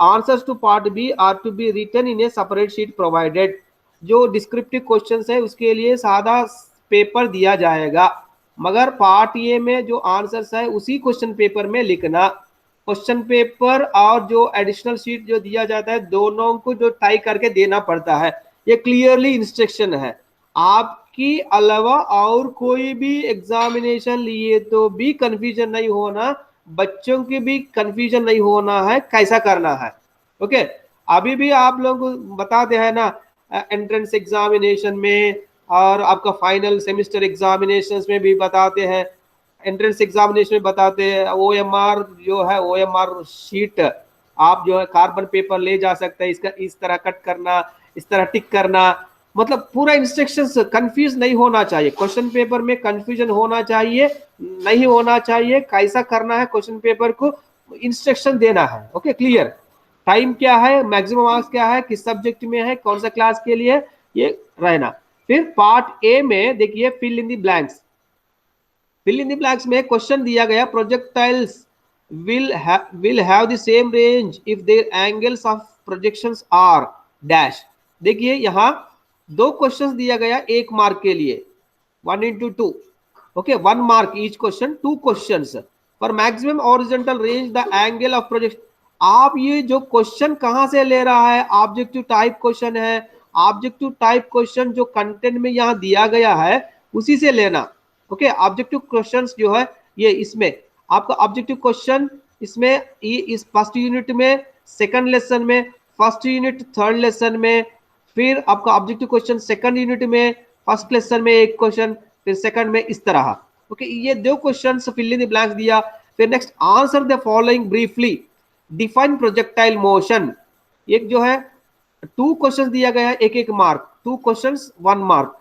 answers to part B are to be written in a separate sheet provided। जो descriptive questions है उसके लिए सादा पेपर दिया जाएगा, मगर पार्ट ए में जो आंसर्स है उसी क्वेश्चन पेपर में लिखना। क्वेश्चन पेपर और जो एडिशनल शीट जो दिया जाता है, दोनों को जो टाई करके देना पड़ता है। ये क्लियरली इंस्ट्रक्शन है। आपकी अलावा और कोई भी एग्जामिनेशन लिए तो भी कंफ्यूजन नहीं होना, बच्चों की भी कंफ्यूजन नहीं होना है, कैसा करना है। ओके, अभी भी आप लोग बताते हैं ना एंट्रेंस एग्जामिनेशन में, और आपका फाइनल सेमेस्टर एग्जामिनेशन में भी बताते हैं। एंट्रेंस एग्जामिनेशन में बताते हैं OMR जो है, OMR शीट आप जो है कार्बन पेपर ले जा सकते हैं, इसका इस तरह कट करना, इस तरह टिक करना, मतलब पूरा इंस्ट्रक्शंस। कंफ्यूज नहीं होना चाहिए क्वेश्चन पेपर में, कंफ्यूजन होना चाहिए नहीं होना चाहिए। कैसा करना है क्वेश्चन पेपर को, इंस्ट्रक्शन देना है। Okay, clear. टाइम क्या है, मैक्सिमम मार्क्स क्या है, किस सब्जेक्ट में है, कौन सा क्लास के लिए, ये रहना। फिर पार्ट ए में देखिए, fill in the blanks. Fill in the blanks में क्वेश्चन दिया गया, projectiles will have the same range if their angles of projections are dash। देखिए यहाँ 2 क्वेश्चन दिया गया 1 मार्क के लिए, 1 into 2। Okay, 1 mark each question, 2 question for maximum horizontal range the angle of project. आप ये जो क्वेश्चन कहां से ले रहा है, ऑब्जेक्टिव टाइप क्वेश्चन है। ऑब्जेक्टिव टाइप क्वेश्चन जो कंटेंट में यहाँ दिया गया है उसी से लेना। ओके, ऑब्जेक्टिव क्वेश्चंस जो है ये, इसमें आपका ऑब्जेक्टिव क्वेश्चन, इसमें ये इस फर्स्ट यूनिट में, सेकंड लेसन में, फर्स्ट यूनिट थर्ड लेसन में, फिर आपका ऑब्जेक्टिव क्वेश्चन सेकंड यूनिट में, फर्स्ट लेसन में एक क्वेश्चन, फिर सेकंड में, इस तरह। ओके, ये 2 question fill in the blanks दिया। फिर next, answer the following briefly, define projectile motion. एक जो है 2 क्वेश्चन दिया गया है, 1 मार्क, 2 क्वेश्चन 1 मार्क।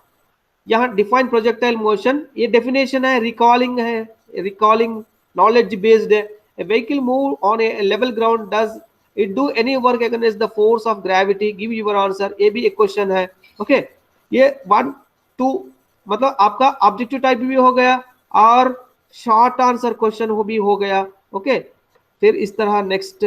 यहाँ डिफाइन प्रोजेक्टाइल मोशन, ये डेफिनेशन है, रिकॉलिंग है, रिकॉलिंग नॉलेज बेस्ड है। A vehicle move on a level ground, does it do any work against the force of gravity? Give your answer। ये भी एक question है। Okay, ये 1 2 मतलब आपका ऑब्जेक्टिव टाइप भी हो गया और शॉर्ट आंसर क्वेश्चन हो भी हो गया। ओके, फिर इस तरह नेक्स्ट,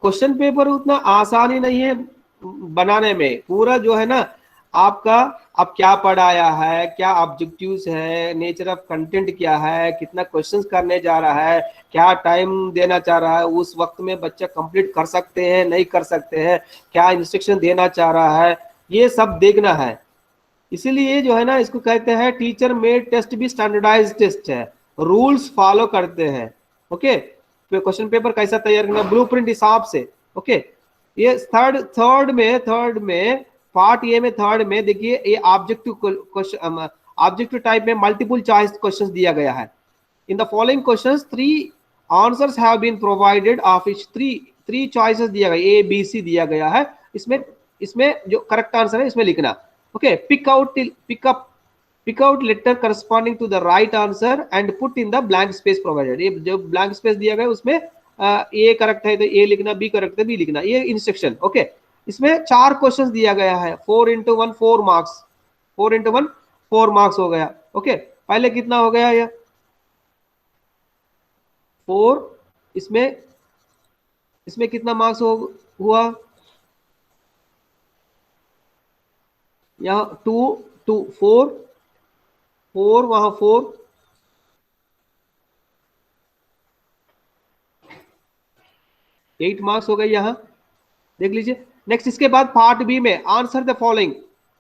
क्वेश्चन पेपर उतना आसानी नहीं है बनाने में। पूरा जो है ना आपका, आप क्या पढ़ाया है, क्या ऑब्जेक्टिव्स है, नेचर ऑफ कंटेंट क्या है, कितना क्वेश्चंस करने जा रहा है, क्या टाइम देना चाह रहा है, उस वक्त में बच्चा कंप्लीट कर सकते हैं नहीं कर सकते हैं, क्या इंस्ट्रक्शन देना चाह रहा है, ये सब देखना है। इसीलिए जो है ना इसको कहते हैं टीचर मेड टेस्ट भी स्टैंडर्डाइज टेस्ट है, रूल्स फॉलो करते हैं। ओके, क्वेश्चन पेपर कैसा तैयार करना, ब्लूप्रिंट हिसाब से। ओके, ये थर्ड में पार्ट ए में थर्ड में देखिए, ये ऑब्जेक्टिव क्वेश्चन, ऑब्जेक्टिव टाइप में मल्टीपल चॉइस क्वेश्चंस दिया गया है। In the following questions 3 answers have been provided of each, three choices दिया गया, ए बी सी दिया गया है। इसमें जो करेक्ट आंसर है इसमें लिखना। Okay, pick out letter corresponding to the right answer and put in the blank space provided. ये जो ब्लैंक स्पेस दिया गया उसमें ए करेक्ट है तो ए लिखना, बी करेक्ट है बी लिखना, ये इंस्ट्रक्शन। ओके, इसमें 4 क्वेश्चंस दिया गया है, 4 into 1 4 मार्क्स, 4 into 1 4 मार्क्स हो गया। ओके, पहले कितना हो गया ये 4, इसमें कितना मार्क्स हुआ, यहाँ 2 2 4 4, वहां 4, 8 मार्क्स हो गए यहाँ, देख लीजिए। नेक्स्ट इसके बाद पार्ट बी में आंसर द फॉलोइंग,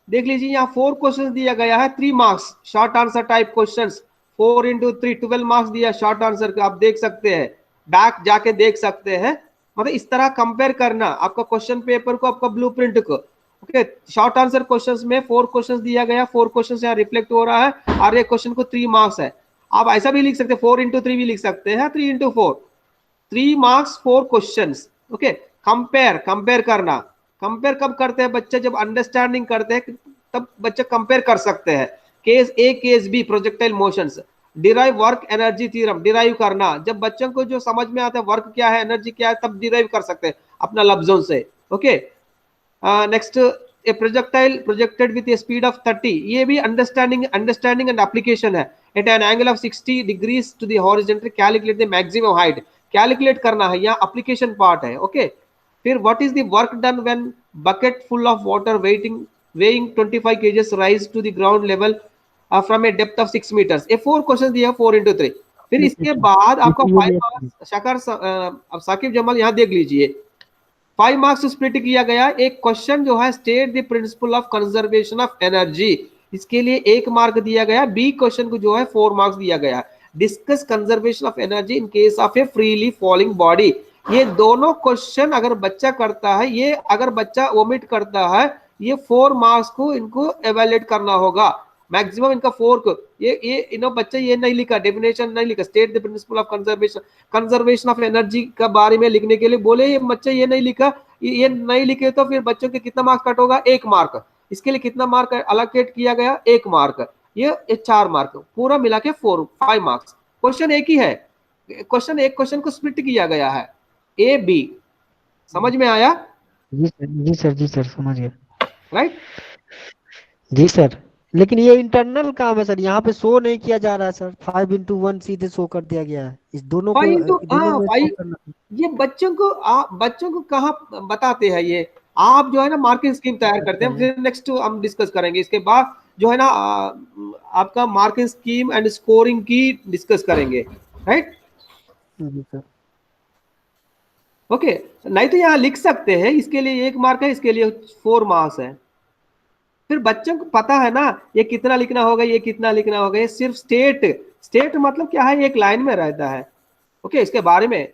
देख लीजिए यहाँ 4 क्वेश्चंस दिया गया है, 3 marks short answer type questions, 4 into 3 12 marks दिया शॉर्ट आंसर का, आप देख सकते हैं, बैक जाके देख सकते हैं। मतलब इस तरह कंपेयर करना आपका क्वेश्चन पेपर को, आपका ब्लूप्रिंट को। ओके, शॉर्ट आंसर क्वेश्चंस में 4 क्वेश्चंस दिया गया, 4 क्वेश्चंस यहाँ रिफ्लेक्ट हो रहा है, और एक क्वेश्चन को 3 मार्क्स है। आप ऐसा भी लिख सकते हैं, 4 into 3 भी लिख सकते हैं, 3 into 4, 3 marks 4 questions. Okay, compare करना, कंपेयर कब करते हैं बच्चे, जब अंडरस्टैंडिंग करते हैं तब बच्चे कंपेयर कर सकते हैं। Case A case B projectile motions, derive work energy theorem, derive करना, जब बच्चों को जो समझ में आता है वर्क क्या है एनर्जी क्या है तब डिराइव कर सकते हैं अपना लफ्जों से। Okay, next a projectile projected with a speed of 30, ये भी अंडरस्टैंडिंग एंड एप्लीकेशन है। At an angle of 60 degrees to the horizontal, calculate the maximum height, calculate करना है, यहाँ एप्लीकेशन पार्ट है। ओके, फिर what is the work done when bucket full of water weighing 25 kgs rise to the ground level from a depth of 6 meters, ये 4 question दिया 4 into 3। फिर इसके बाद आपका 5 मार्क्स, अब साकिब जमाल यहाँ देख लीजिए, 5 मार्क्स स्प्लिट किया गया। एक क्वेश्चन जो है state the principle of conservation of energy, इसके लिए 1 मार्क दिया गया। बी क्वेश्चन को जो है 4 मार्क्स दिया गया। Discuss conservation of energy in case of A freely falling body, ये दोनों क्वेश्चन अगर बच्चा करता है, ये अगर बच्चा ओमिट करता है, ये 4 मार्क्स को इनको एवेल्युएट करना होगा, मैक्सिमम इनका 4 को। ये बच्चे ये नहीं लिखा, डेफिनेशन नहीं लिखा, state the principle of conservation of energy के बारे में लिखने के लिए बोले, ये बच्चे ये नहीं लिखा, ये नहीं लिखे तो फिर बच्चों के कितना मार्क्स कट होगा, 1 मार्क। इसके लिए कितना मार्क अलोकेट किया गया, 1 मार्क, ये 4 मार्क, पूरा मिला के 5 मार्क्स। क्वेश्चन एक ही है, एक क्वेश्चन को स्प्लिट किया गया है, ए बी। समझ में आया? जी सर समझ गया। राइट जी सर, लेकिन ये इंटरनल काम है सर, यहाँ पे शो नहीं किया जा रहा है सर, 5 into 1 सीधे शो कर दिया गया है, इस दोनों को दोनों में show करना है। ये बच्चों को कहाँ बताते हैं, ये आप जो है ना मार्किंग स्कीम तैयार करते हैं, फिर नेक्स्ट हम डिस्कस करेंगे। इसके बाद जो है ना आपका मार्किंग स्कीम एंड स्कोरिंग की डिस्कस करेंगे, राइट? जी सर। ओके, नहीं तो यहाँ लिख सकते हैं, इसके लिए 1 मार्क है, इसके लिए 4 मार्क्स है। फिर बच्चों को पता है ना ये कितना लिखना होगा, ये कितना लिखना होगा। ये सिर्फ स्टेट मतलब क्या है, एक लाइन में रहता है। ओके, इसके बारे में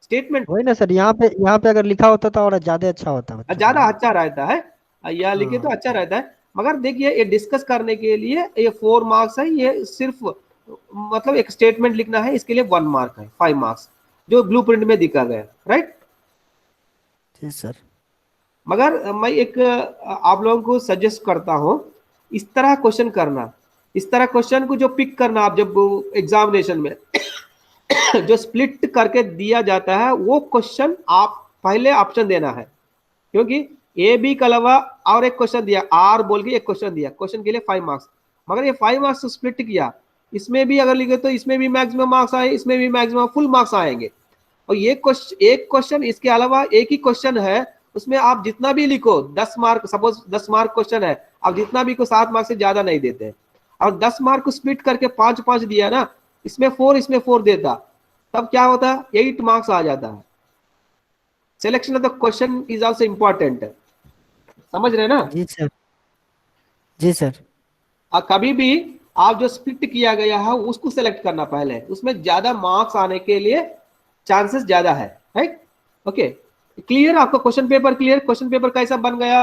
स्टेटमेंट वही ना सर, यहाँ पे अगर लिखा होता तो और ज्यादा अच्छा होता, ज्यादा अच्छा रहता है, या लिखे तो अच्छा रहता है। मगर देखिए ये डिस्कस करने के लिए ये 4 मार्क्स है, ये सिर्फ मतलब एक स्टेटमेंट लिखना है, इसके लिए 1 मार्क है, 5 मार्क्स जो ब्लूप्रिंट में दिखा गया, राइट? जी सर। मगर मैं एक आप लोगों को सजेस्ट करता हूं, इस तरह क्वेश्चन करना, इस तरह क्वेश्चन को जो पिक करना, आप जब एग्जामिनेशन में जो स्प्लिट करके दिया जाता है वो क्वेश्चन आप पहले ऑप्शन देना है, क्योंकि ए बी के अलावा और एक क्वेश्चन दिया, आर बोल के एक क्वेश्चन दिया, क्वेश्चन के लिए 5 मार्क्स। मगर ये 5 मार्क्स स्प्लिट किया, इसमें भी अगर लिखे तो इसमें भी मैक्सिमम मार्क्स आए, इसमें भी मैक्सिमम फुल मार्क्स आएंगे। और ये एक क्वेश्चन, इसके अलावा एक ही क्वेश्चन है, उसमें आप जितना भी लिखो 10 मार्क, सपोज 10 मार्क क्वेश्चन है, आप जितना भी को 7 मार्क से ज्यादा नहीं देते हैं। और 10 मार्क को स्प्लिट करके 5-5 दिया ना, इसमें 4 इसमें 4 देता, तब क्या होता, 8 मार्क्स आ जाता है। Selection of the question is also important, समझ रहे ना? जी सर, जी सर। कभी भी आप जो स्प्लिट किया गया है उसको सेलेक्ट करना पहले, उसमें ज्यादा मार्क्स आने के लिए चांसेस ज्यादा है, राइट? Okay, clear? आपका question paper clear? Question paper कैसा बन गया?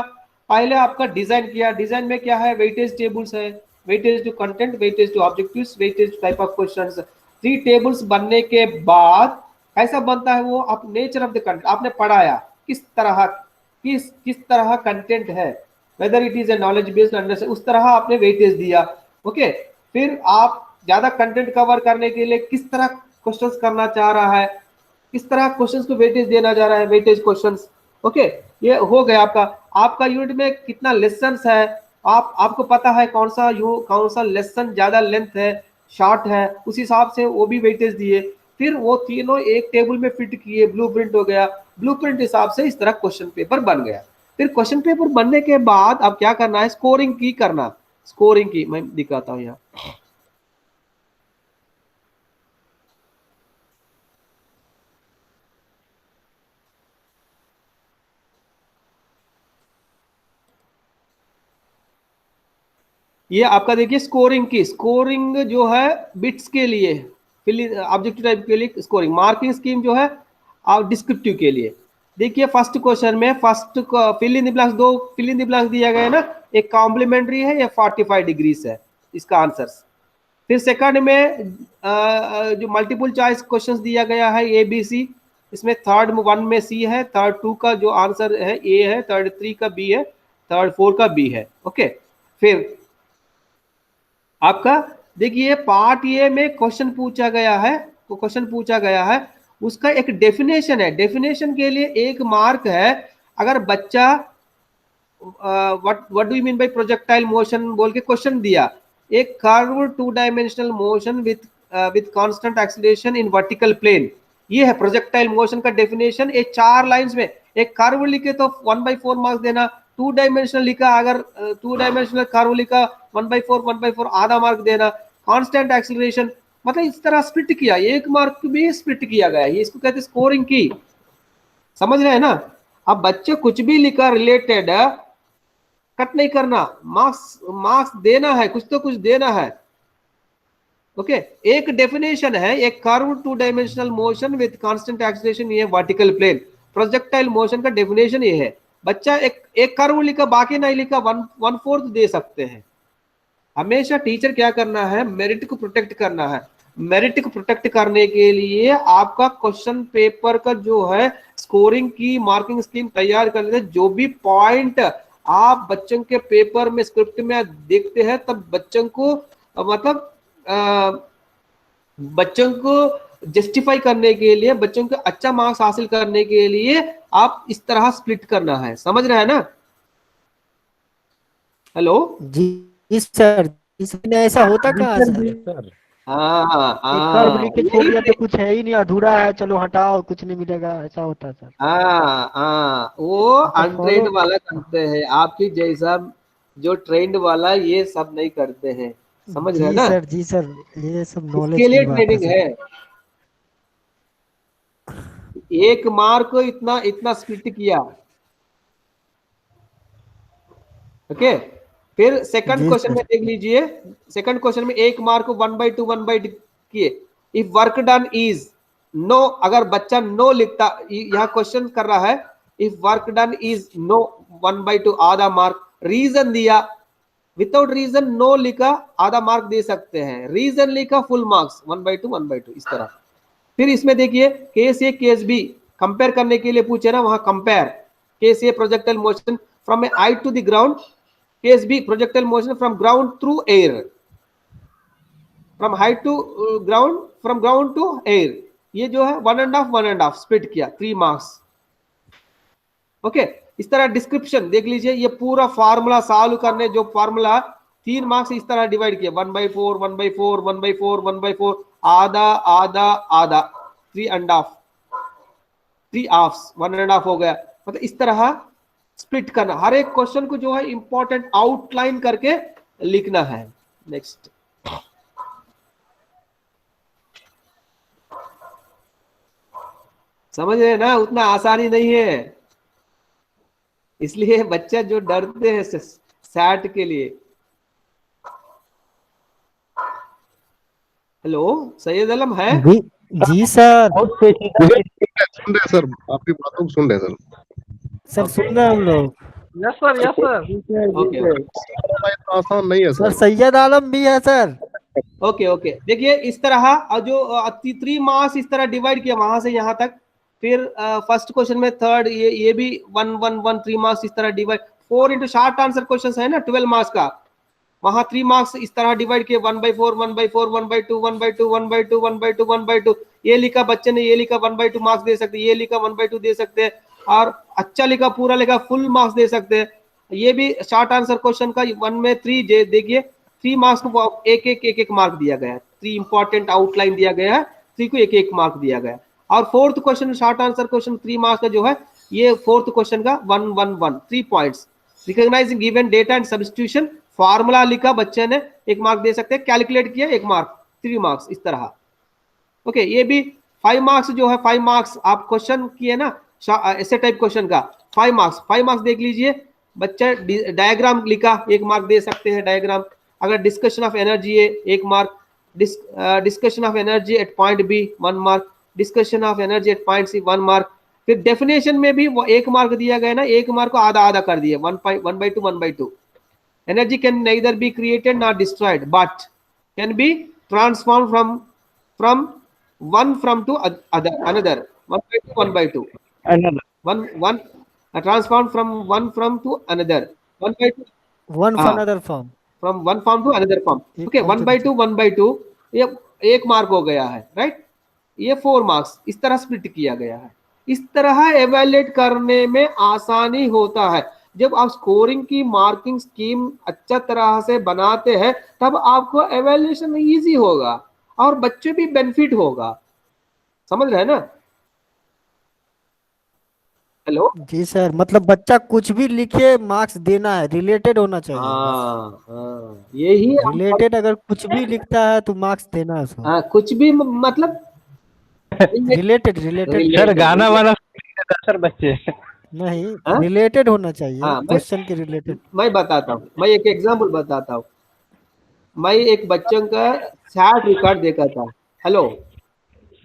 पहले आपका डिजाइन किया, डिजाइन में क्या है, वेटेज टेबल्स है, weightage to content, weightage to objectives, weightage to type of questions. 3 tables बनने के बाद कैसा बनता है वो, आप नेचर ऑफ द कंटेंट आपने पढ़ाया, किस तरह कंटेंट है, whether it is a knowledge based understanding, उस तरह आपने वेटेज दिया। ओके, फिर आप ज्यादा कंटेंट कवर करने के लिए किस तरह क्वेश्चंस करना चाह रहा है, किस तरह क्वेश्चंस को वेटेज देना जा रहा है, वेटेज क्वेश्चंस। ओके, ये हो गया आपका यूनिट में कितना लेसन्स है, आपको पता है कौन सा लेसन ज्यादा लेंथ है, शॉर्ट है, उस हिसाब से वो भी वेटेज दिए। फिर वो तीनों एक टेबल में फिट किए, ब्लूप्रिंट हो गया, ब्लूप्रिंट हिसाब से इस तरह क्वेश्चन पेपर बन गया। फिर क्वेश्चन पेपर बनने के बाद अब क्या करना है, स्कोरिंग की करना, स्कोरिंग की मैं दिखाता हूं यहाँ। ये आपका देखिए स्कोरिंग की, स्कोरिंग जो है बिट्स के लिए, ऑब्जेक्टिव टाइप के लिए स्कोरिंग, मार्किंग स्कीम जो है और डिस्क्रिप्टिव के लिए। देखिए फर्स्ट क्वेश्चन में first fill in the blanks, 2 fill in the blanks दिया गया है ना, एक कॉम्प्लीमेंट्री है या 45 डिग्रीज है इसका आंसर्स। फिर सेकंड में जो मल्टीपल चॉइस क्वेश्चंस दिया गया है ए बी सी, इसमें थर्ड 1 में सी है, थर्ड 2 का जो आंसर है ए है, थर्ड 3 का बी है, थर्ड 4 का बी है। ओके, फिर आपका देखिए पार्ट ए में क्वेश्चन पूछा गया है, तो क्वेश्चन पूछा गया है उसका एक डेफिनेशन है, डेफिनेशन के लिए 1 मार्क है। अगर बच्चा what do you mean by projectile motion बोल के क्वेश्चन दिया, एक curve 2 dimensional motion with constant acceleration in vertical plane, ये है प्रोजेक्टाइल मोशन का डेफिनेशन। एक 4 लाइंस में, एक कर्व लिखे तो 1/4 मार्क्स देना, 2 डायमेंशनल लिखा, अगर 2 डायमेंशनल कर्व लिखा 1/4 आधा मार्क देना। कांस्टेंट एक्सीलरेशन मतलब इस तरह स्प्लिट किया, 1 मार्क भी स्प्लिट किया गया, ये इसको कहते हैं स्कोरिंग की, समझ रहे हैं ना? अब बच्चे कुछ भी लिखा रिलेटेड कट नहीं करना, मार्क्स देना है, कुछ तो कुछ देना है। ओके, एक डेफिनेशन है, एक curve 2 dimensional motion with constant acceleration ये वर्टिकल प्लेन, प्रोजेक्टाइल मोशन का डेफिनेशन ये है। बच्चा एक कर्व लिखा बाकी नहीं लिखा, 1/4 दे सकते हैं। हमेशा टीचर क्या करना है, मेरिट को प्रोटेक्ट करना है। मेरिट को प्रोटेक्ट करने के लिए आपका क्वेश्चन पेपर का जो है स्कोरिंग की मार्किंग स्कीम तैयार कर लेते, जो भी पॉइंट आप बच्चों के पेपर में स्क्रिप्ट में देखते हैं, तब बच्चों को मतलब बच्चों को जस्टिफाई करने के लिए, बच्चों को अच्छा मार्क्स हासिल करने के लिए आप इस तरह स्प्लिट करना है, समझ रहे हैं ना? हेलो जी सर, इसमें ऐसा होता कहाँ है सर? एक कर्व लिख के छोड़ दिया तो कुछ है ही नहीं, अधूरा है, चलो हटाओ, कुछ नहीं मिलेगा, ऐसा होता है सर? वो अनट्रेंड वाला करते हैं, आपकी जैसा जो ट्रेंड वाला ये सब नहीं करते हैं, समझ रहे हैं ना? जी सर, ये सब नॉलेज इसके लिए की बात ट्रेनिंग है। 1 मार्क को इतना स्प्लिट किया। ओके, फिर सेकंड क्वेश्चन में देख लीजिए, सेकंड क्वेश्चन में 1 मार्क को 1/2 किए। If work done is no, अगर बच्चा नो लिखता, यह क्वेश्चन कर रहा है, if work done is no 1/2 आधा मार्क, रीजन दिया, विदाउट रीजन नो लिखा आधा मार्क दे सकते हैं, रीजन लिखा फुल मार्क्स 1/2 इस तरह। फिर इसमें देखिए case A case B compare करने के लिए पूछे ना, वहां compare, case A projectile motion from a height to the ground, case B projectile motion from ground through air, from height to ground, from ground to air, ये जो है 1.5 split किया, 3 मार्क्स। ओके, इस तरह डिस्क्रिप्शन देख लीजिए, ये पूरा फार्मूला सॉल्व करने जो फार्मूला 3 मार्क्स इस तरह डिवाइड किया, 1/4 1/4 1/4 1/4 आधा आधा आधा, 3.5। 3 हाफ्स, 1.5 हो गया, मतलब इस तरह स्प्लिट करना, हर एक क्वेश्चन को जो है इंपॉर्टेंट आउटलाइन करके लिखना है। नेक्स्ट, समझ रहे हैं ना, उतना आसानी नहीं है, इसलिए बच्चे जो डरते हैं सैट के लिए। हेलो सैयद आलम है? जी सर। बहुत पेचीदा सुन रहे सर, आपकी बातों को सुन रहे सर। सर सुन रहे हैं हम लोग। Yes sir, yes sir. Okay इतना आसान नहीं है सर सर। सैयद आलम भी है सर। ओके ओके, देखिए इस तरह जो 3 मार्क्स इस तरह डिवाइड किया वहां से यहाँ तक, फिर फर्स्ट क्वेश्चन में थर्ड, ये भी 1 1 1 3 मार्क्स इस तरह divide, 4 into short answer question है ना 12 मार्क्स का, वहां 3 मार्क्स इस तरह डिवाइड किए, 1/4 1/4 1/2 1/2 1/2 1/2 1/2, ये लिखा बच्चे ने, ये लिखा 1/2 मार्क्स दे सकते हैं, ये लिखा 1/2 दे सकते हैं, और अच्छा लिखा पूरा लिखा फुल मार्क्स दे सकते हैं। ये भी शॉर्ट आंसर क्वेश्चन का 1 में 3 देखिए 3 मार्क्स को एक मार्क दिया गया है, 3 इंपॉर्टेंट आउटलाइन दिया गया है, 3 को एक मार्क दिया गया है। और fourth question short answer question 3 marks का जो है, ये फोर्थ क्वेश्चन का 1 1 1 3 points, recognising given data and substitution, formula लिखा बच्चे ने 1 मार्क दे सकते हैं, कैलकुलेट किया 1 मार्क, 3 मार्क्स इस तरह। ओके, ये भी 5 मार्क्स जो है, 5 मार्क्स आप क्वेश्चन किए ना ऐसे टाइप क्वेश्चन का 5 मार्क्स, 5 मार्क्स देख लीजिए, बच्चा डायग्राम लिखा 1 मार्क दे सकते हैं डायग्राम, अगर डिस्कशन ऑफ एनर्जी है 1 mark, discussion of energy at point B 1 mark, discussion of energy at point C 1 mark, फिर डेफिनेशन में भी वो 1 मार्क दिया गया ना, 1 मार्क को आधा आधा कर दिया, 1/2 1/2। Energy can neither be created nor destroyed, but can be transformed from one from to another. 1/2 1/2. another One transformed from one from to another. 1/2 one हाँ, for another form. from one form to another form. एक Okay, form से 1/2 1/2, ये 1 mark हो गया है, right? ये 4 marks इस तरह स्प्लिट किया गया है। इस तरह एवेल्युएट करने में आसानी होता है। जब आप स्कोरिंग की मार्किंग स्कीम अच्छा तरह से बनाते हैं, तब आपको एवेल्युएशन इजी होगा और बच्चे भी बेनिफिट होगा, समझ रहे हैं ना? हेलो, जी सर, मतलब बच्चा कुछ भी लिखे मार्क्स देना है, रिलेटेड होना चाहिए बस। हाँ, यही रिलेटेड अगर कुछ भी लिखता है तो मार्क्स देना है उसको। हाँ, कुछ भी मतलब रिलेटेड रिलेटेड सर गाना वाना सुनते हैं सर बच्चे। नहीं, हाँ? रिलेटेड होना चाहिए, हाँ, क्वेश्चन के रिलेटेड। मैं बताता हूँ, मैं एक एग्जांपल बताता हूँ। मैं एक बच्चों का सैट रिकॉर्ड देखा था। हेलो,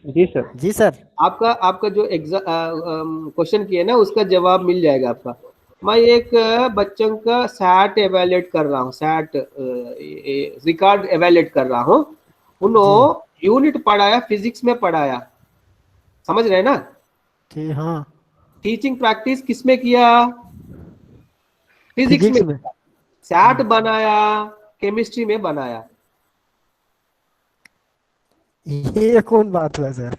जी सर। जी सर। आपका जो क्वेश्चन किए ना, उसका जवाब मिल जाएगा आपका। मैं एक बच्चों का सैट एवेल्युएट कर रहा हूँ, सैट रिकॉर्ड एवेल्युएट कर रहा हूँ। उन्होंने यूनिट पढ़ाया, फिजिक्स में पढ़ाया, समझ रहे हैं ना? ठीक, हाँ। टीचिंग प्रैक्टिस किसमें किया? फिजिक्स फिजिक्स में। में। सैट बनाया, केमिस्ट्री में बनाया। ये कौन बात हुआ सर?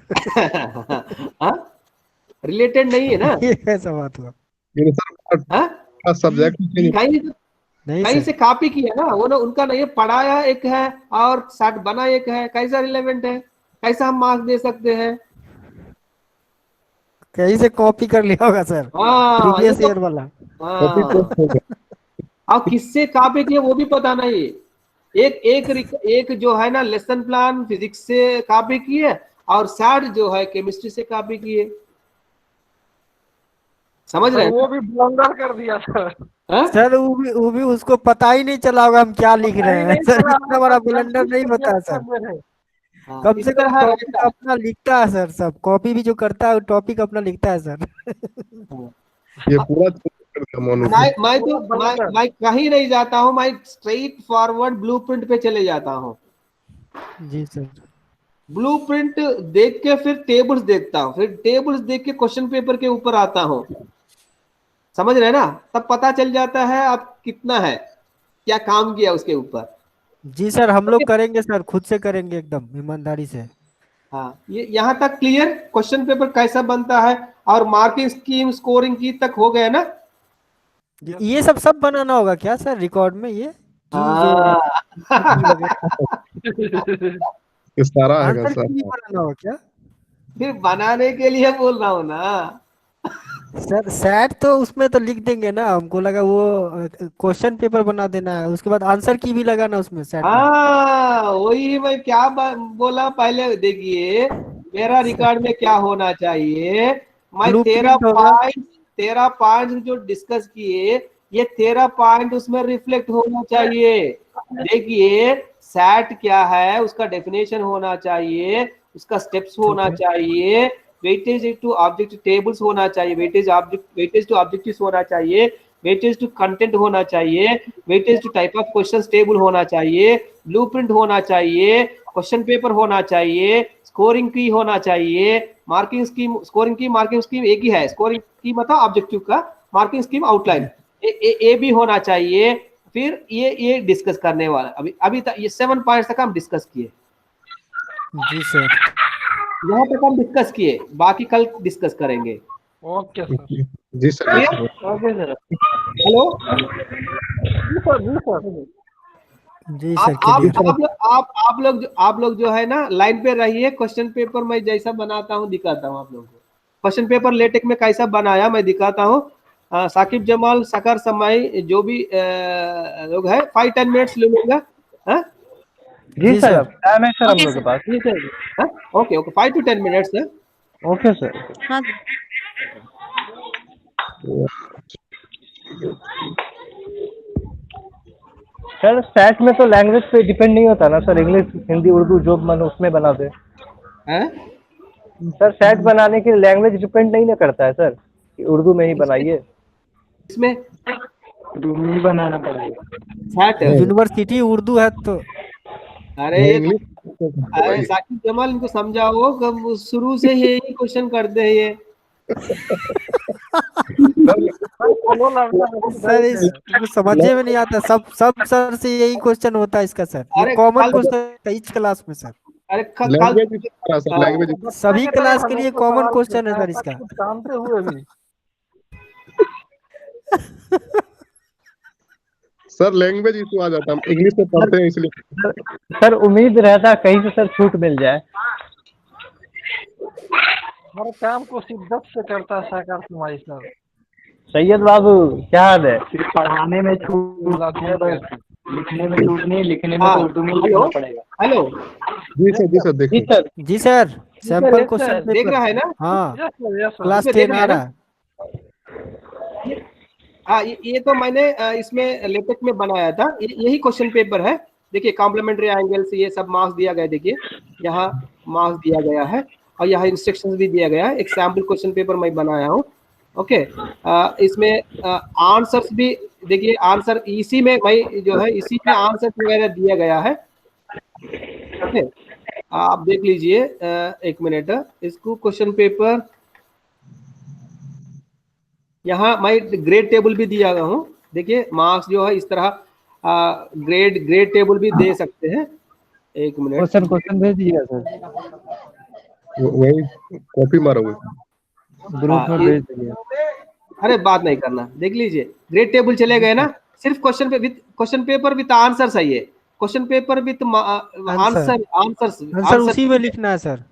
रिलेटेड नहीं है ना? ये कैसा बात हुआ? ये सर सब्जेक्ट कहीं नहीं कहीं सर। से कॉपी किया ना, वो ना उनका नहीं, पढ़ाया एक है और सैट बना एक है, कैसा रिलेवेंट है? कैसा हम मार्क्स दे सकते हैं? कहीं से कॉपी कर लिया होगा सर, हाँ, ये प्रीवियस तो ईयर वाला। हाँ, और किससे कॉपी किया वो भी पता नहीं। एक जो है ना लेसन प्लान फिजिक्स से कॉपी किए, और सैट जो है केमिस्ट्री से कॉपी किए, समझ रहे हैं? वो भी ब्लंडर कर दिया सर। हाँ? सर वो भी उसको पता ही नहीं चला होगा हम क्या लिख रहे हैं सर, इतना बड़ा ब्लंडर नहीं होता है सर। हाँ, कम इस से कम तरह टॉपिक रहता है। अपना लिखता है सर, सब कॉपी भी जो करता है वो टॉपिक अपना लिखता है सर। ये पूरा कर दिया मोनू को। मैं कहीं नहीं जाता हूँ, मैं स्ट्रेट फॉरवर्ड ब्लूप्रिंट पे चले जाता हूँ। जी सर। ब्लूप्रिंट देख के फिर टेबल्स देखता हूँ, फिर टेबल्स देख के क्वेश्चन पेपर के ऊपर आता हूँ, समझ रहे हैं ना? तब पता चल जाता है आप कितना है, क्या काम किया उसके ऊपर। जी सर, हम लोग करेंगे सर, खुद से करेंगे एकदम ईमानदारी से। हाँ, ये यहाँ तक क्लियर, क्वेश्चन पेपर कैसा बनता है और मार्किंग स्कीम स्कोरिंग की तक हो गया ना? ये सब बनाना होगा क्या सर रिकॉर्ड में, ये की जो हाँ। ये सारा है आंसर सर। की भी बनाना होगा क्या? फिर बनाने के लिए बोल रहा हूँ ना। सर सेट तो उसमें तो लिख देंगे ना, हमको लगा वो क्वेश्चन पेपर बना देना है, उसके बाद आंसर की भी लगाना उसमें सेट में। हाँ वही मैं क्या बोला पहले, देखिए मेरा रिकॉर्ड में क्या होना चाहिए। मैं ब्लूप्रिंट होगा। 13 पॉइंट जो डिस्कस किए, ये 13 पॉइंट उसमें रिफ्लेक्ट होना चाहिए। देखिए सैट क्या है, उसका डेफिनेशन होना चाहिए, उसका स्टेप्स ठीक होना है। चाहिए, वेटेज टू ऑब्जेक्टिव टेबल्स होना चाहिए, वेटेज टू ऑब्जेक्टिव्स होना चाहिए, वेटेज टू कंटेंट होना चाहिए, weightage to type of questions table होना चाहिए, ब्लूप्रिंट होना चाहिए, क्वेश्चन पेपर होना चाहिए, स्कोरिंग की होना चाहिए, मार्किंग स्कीम, स्कोरिंग की मार्किंग स्कीम एक ही है, स्कोरिंग की मतलब ऑब्जेक्टिव का, मार्किंग स्कीम आउटलाइन ये भी होना चाहिए। फिर ये डिस्कस करने वाला, अभी अभी तक ये 7 पॉइंट्स तक हम डिस्कस किए, जी सर। यहाँ तक हम डिस्कस किए, बाकी कल डिस्कस करेंगे। Okay sir. जी सर, जी clear? Sir. Okay sir. Hello, जी सर, जी सर। जी सर क्लियर। आप लोग जो है ना लाइन पे रहिए। क्वेश्चन पेपर मैं जैसा बनाता हूँ दिखाता हूँ आप लोगों को। क्वेश्चन पेपर लेटेक में कैसा बनाया मैं दिखाता हूँ। साकिब जमाल, सकर समय, जो भी लोग है 5-10 मिनट्स ले लूंगा। हाँ जी जी सर, सर। टाइम है सर हम लोग के पास। जी सर। हाँ, ओके ओके 5 to 10 मिनट्स है। Okay sir. हाँ सर सेट में तो लैंग्वेज पे डिपेंड नहीं होता ना सर, इंग्लिश हिंदी उर्दू जो मन उसमें बना दे। हाँ? सर सेट बनाने के लिए लैंग्वेज डिपेंड नहीं ना करता है सर कि उर्दू में ही इसमें बनाइए। इसमें रूम ही बनाना पड़ेगा। chat है। यूनिवर्सिटी उर्दू है तो। अरे नहीं, इंग्लिश अरे भाई। साकिब जमाल इनको समझाओ, कब शुरू से यही क्वेश्चन करते हैं ये। चलो लड़का सर इसको समझे में नहीं आता, सब सब सर से यही क्वेश्चन होता है इसका सर, ये अरे कॉमन कल क्वेश्चन है इस क्लास में सर। अरे कल लैंग्वेज सर, हाँ, लैंग्वेज। बच्चा सभी के तरह क्लास के लिए हमें तो कॉमन सवाल क्वेश्चन है पूछना है, सर सब इसका। कुछ जानते हुए भी। सर लैंग्वेज इशू आ जाता है, हम इंग्लिश में पढ़ते हैं इसलिए। सर, सर उम्मीद रहता है कहीं से सर छूट मिल जाए। हर काम को शिद्दत से करता है साकार तुम्हारी सर। सैयद बाबू क्या हाल है? सिर्फ पढ़ाने में छूट है बस, लिखने में छूट नहीं, लिखने में हाँ, तो उर्दू में ही हेलो लिखना पड़ेगा। हेलो, जी सर, जी देखिए। सर। जी sir, sample yes question sir. देख पेपर। रहा है ना? हाँ, yes sir, yes sir. Class इसमें देख 10 रहा आ है ना? रहा है। हाँ ये तो मैंने इसमें लेटेक में बनाया था, यही क्वेश्चन पेपर है। देखिए कॉम्प्लीमेंट्री एंगल से ये सब मार्क्स दिया गया, देखिए यहाँ मार्क्स दिया गया है और यहाँ इंस्ट्रक्शंस भी दिया गया है। एक सैम्पल क्वेश्चन पेपर मैं बनाया हूँ। ओके, इसमें आंसर्स भी देखिए, आंसर इसी में मैं जो है इसी में आंसर वगैरह दिया गया है। ओके, आप देख लीजिए, एक मिनट, इसको क्वेश्चन पेपर यहाँ मैं ग्रेड टेबल भी दिया हूँ। देखिए मार्क्स जो है इस तरह ग्रेड टेबल भी दे सकते हैं। एक मिनट, क्वेश्चन क्वेश्चन भेज दीजिएगा सर, वही कॉपी मारा हुआ है। ग्रुप में भेज दीजिए। अरे बात नहीं करना, देख लीजिए ग्रेड टेबल चले गए ना। सिर्फ क्वेश्चन पेपर विथ आंसर है ये, question paper with answer answer answers answer answer. उसी में लिखना है सर।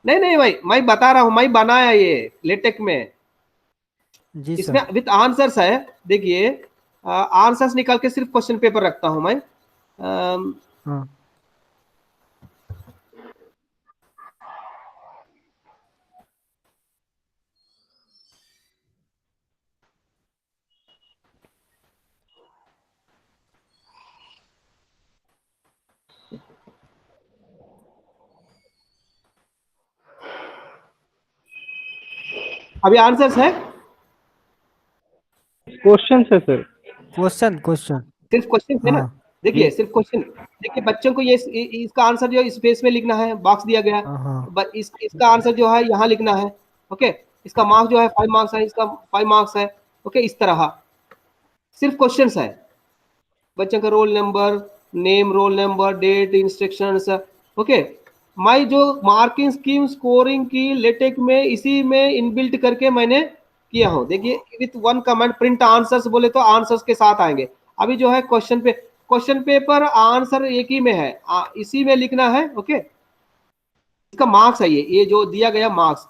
नहीं नहीं भाई, मैं बता रहा हूँ, मैं बनाया ये लेटेक में, जी इसमें सर। विथ आंसर्स है। देखिए आंसर्स निकाल के सिर्फ क्वेश्चन पेपर रखता हूँ मैं। हाँ अभी आंसर्स है, क्वेश्चन है सर। Question question. सिर्फ क्वेश्चन है ना। हाँ देखिए सिर्फ क्वेश्चन, देखिए बच्चों को ये इसका आंसर जो स्पेस में लिखना है, बॉक्स दिया गया है। हाँ हाँ। इसका आंसर जो है यहाँ लिखना है। ओके, इसका मार्क्स जो है 5 मार्क्स है, इसका 5 मार्क्स है। ओके, इस तरह सिर्फ क्वेश्चंस है। बच्चों का roll number, name, roll number, date, instructions. Okay, मैं जो मार्किंग स्कीम स्कोरिंग की लेटेक में इसी में इनबिल्ट करके मैंने किया हूँ। देखिए with one comment print answers बोले तो आंसर्स के साथ आएंगे। अभी जो है क्वेश्चन पेपर आंसर एक ही में है, इसी में लिखना है। ओके, इसका मार्क्स है ये जो दिया गया मार्क्स,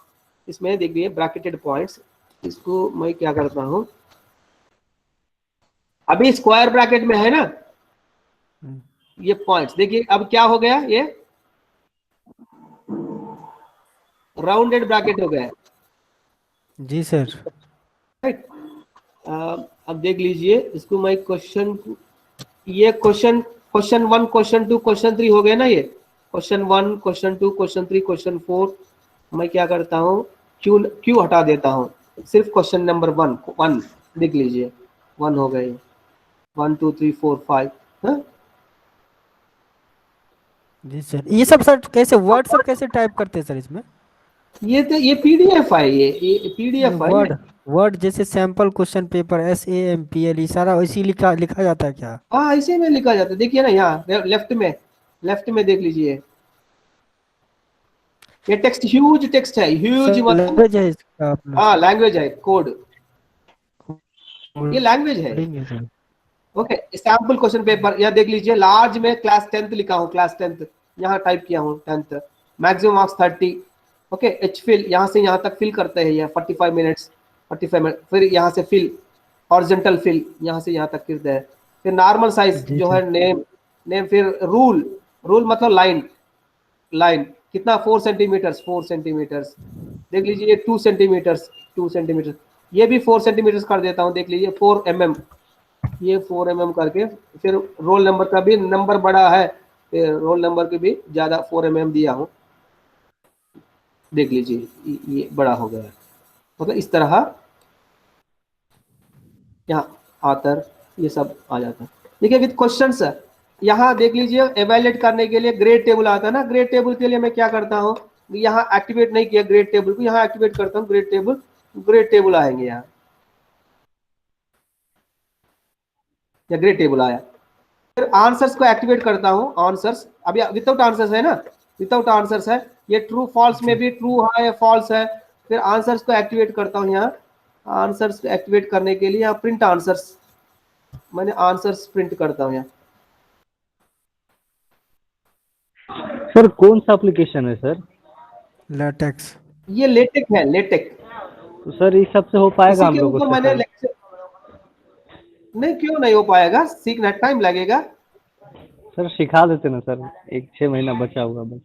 इसमें देखिए ब्रैकेटेड पॉइंट्स, इसको मैं क्या करता हूं, अभी स्क्वायर ब्रैकेट में है ना ये पॉइंट्स, देखिए अब क्या हो गया, ये राउंडेड ब्रैकेट हो गया, जी सर। राइट। अब देख लीजिए इसको मैं क्वेश्चन, ये क्वेश्चन 1, क्वेश्चन 2, क्वेश्चन 3 हो गया ना, ये क्वेश्चन 1, क्वेश्चन 2, क्वेश्चन 3, क्वेश्चन 4, मैं क्या करता हूँ क्यू हटा देता हूँ, सिर्फ क्वेश्चन नंबर 1 देख लीजिए, 1 हो गए, 1 2 3 4 5। हाँ जी सर, ये सब सर कैसे वर्ड सब कैसे टाइप करते हैं सर इसमें? ये पीडीएफ है, ये पीडीएफ है। वर्ड वर्ड जैसे सैंपल क्वेश्चन पेपर SAMPL सारा इसी लिखा लिखा जाता है क्या? हाँ इसी में लिखा जाता है, देखिए ना यहाँ लेफ्ट में देख लीजिए, ये टेक्स्ट ह्यूज टेक्स्ट है, ह्यूज मतलब लैंग्वेज है इसका अपना? हाँ लैंग्वेज है, कोड, ये लैंग्वेज है। कोडिंग है sir. Okay, sample question paper यहाँ देख लीजिए, लार्ज में क्लास 10th लिखा हूँ, क्लास 10th यहाँ टाइप किया हूँ, 10th, maximum marks 30। Okay, hfill यहाँ से यहाँ तक फिल करते हैं, ये 45 मिनट्स, फिर यहाँ से फिल, हॉरिजॉन्टल फिल यहाँ से यहाँ तक करते हैं, फिर नॉर्मल साइज जो है नेम, फिर रूल मतलब लाइन कितना, 4 सेंटीमीटर्स देख लीजिए, ये 2 सेंटीमीटर, ये भी 4 सेंटीमीटर्स कर देता हूँ, देख लीजिए 4 mm, ये 4 mm करके, फिर रोल नंबर का भी नंबर बड़ा है, फिर रोल नंबर के भी ज्यादा 4 mm दिया हूँ, देख लीजिए ये बड़ा हो गया, मतलब इस तरह यहाँ आतर ये सब आ जाता है। देखिए विद क्वेश्चंस, यहाँ देख लीजिए एवेल्युएट करने के लिए ग्रेड टेबल आता है ना, ग्रेड टेबल के लिए मैं क्या करता हूँ, यहाँ एक्टिवेट नहीं किया ग्रेड टेबल को, यहाँ एक्टिवेट करता हूँ ग्रेड टेबल आएंगे यहाँ, या ग्रेड टेबल आया, फिर आंसर्स को एक्टिवेट करता हूँ, आंसर्स अभी विदाउट आंसर्स है ना, विदाउट आंसर्स है, ये ट्रू फॉल्स में भी ट्रू है फॉल्स है, फिर आंसर्स को एक्टिवेट करता हूँ, यहाँ आंसर्स को एक्टिवेट करने के लिए यहाँ प्रिंट आंसर्स, मैंने आंसर्स प्रिंट करता हूँ यहाँ। सर कौन सा एप्लीकेशन है सर? लेटेक्स। ये लेटेक है, लेटेक। तो सर इस सब से हो पाएगा हम लोगों से? मैंने लेक्चर नहीं, क्यों नहीं हो पाएगा, सीखना टाइम लगेगा। सर सिखा देते ना सर, 1-6 महीना बचा हुआ बस।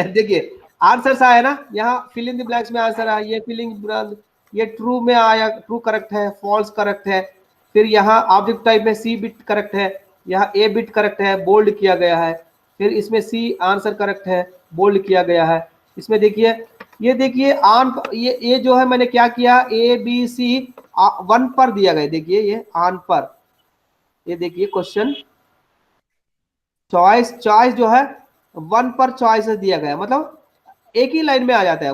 देखिए आंसर्स आया ना, यहाँ फिल इन द ब्लैंक्स में आंसर आया, ये फिलिंग, ये ट्रू में आया, ट्रू करेक्ट है, फॉल्स करेक्ट है, फिर यहाँ ऑब्जेक्ट टाइप में सी बिट करेक्ट है, यहाँ ए बिट करेक्ट है, बोल्ड किया गया है, फिर इसमें सी आंसर करेक्ट है, बोल्ड किया गया है, इसमें देखिए ये देखिए ऑन, ये जो है मैंने क्या किया, ABC 1 पर दिया गया, देखिए ये ऑन पर, ये देखिए क्वेश्चन चॉइस जो है 1 पर चॉइस दिया गया, मतलब एक ही लाइन में आ जाता है,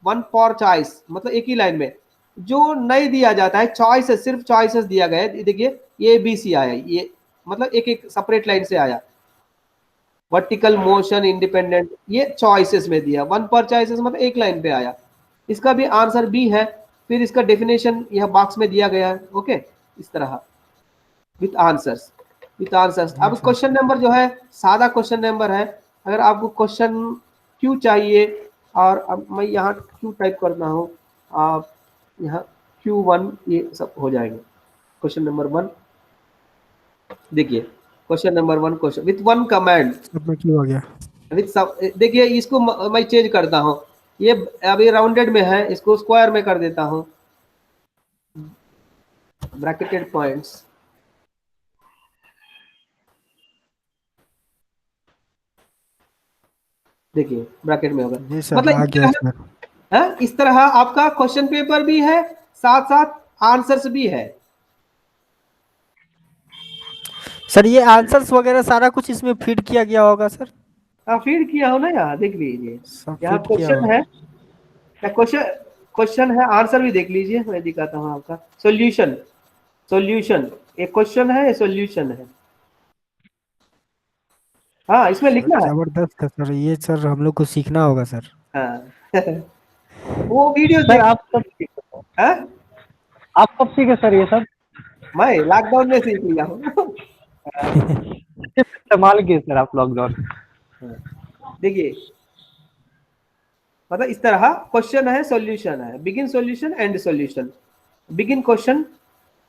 1 फॉर चॉइस, मतलब एक ही लाइन में। जो नहीं दिया जाता है चॉइसेस, सिर्फ चॉइसेस दिया गया है, देखिए ABC आया, ये मतलब एक सेपरेट लाइन से आया, वर्टिकल मोशन इंडिपेंडेंट, ये चॉइसेस में दिया, 1 पर चॉइसेस मतलब एक लाइन पे आया, इसका भी आंसर बी है, फिर इसका डेफिनेशन यह बॉक्स में दिया गया है। ओके, इस तरह विथ आंसर्स। अब क्वेश्चन नंबर जो है सादा क्वेश्चन नंबर है, अगर आपको क्वेश्चन क्यू चाहिए, और अब मैं यहाँ क्यू टाइप करता हूँ, आप यहाँ Q1 ये सब हो जाएंगे, क्वेश्चन नंबर 1 देखिए, question number 1 question with 1 command, क्यों हो गया? विथ देखिए इसको मैं चेंज करता हूँ, ये अभी राउंडेड में है, इसको स्क्वायर में कर देता हूँ, ब्रैकेटेड पॉइंट्स, देखिए ब्रैकेट में होगा, मतलब इस तरह आपका क्वेश्चन पेपर भी है, साथ साथ आंसर्स भी है। सर ये आंसर्स वगैरह सारा कुछ इसमें फीड किया गया होगा सर? हाँ फीड किया हो ना, यहाँ देख लीजिए, यहाँ क्वेश्चन है, क्वेश्चन है, आंसर भी देख लीजिए, मैं दिखाता हूँ आपका सॉल्यूशन, एक क्वेश्चन है, सॉल्यूशन है, हाँ इसमें लिखना है। जबरदस्त है सर, ये सर हम लोग को सीखना होगा सर। हाँ वो वीडियो सर आप कब सीखे? आप कब सीखे सर ये सब? मैं लॉकडाउन में सीख लिया हूँ। इस्तेमाल किए सर आप लॉकडाउन? देखिए मतलब इस तरह क्वेश्चन है, सॉल्यूशन है, begin solution and solution, begin question,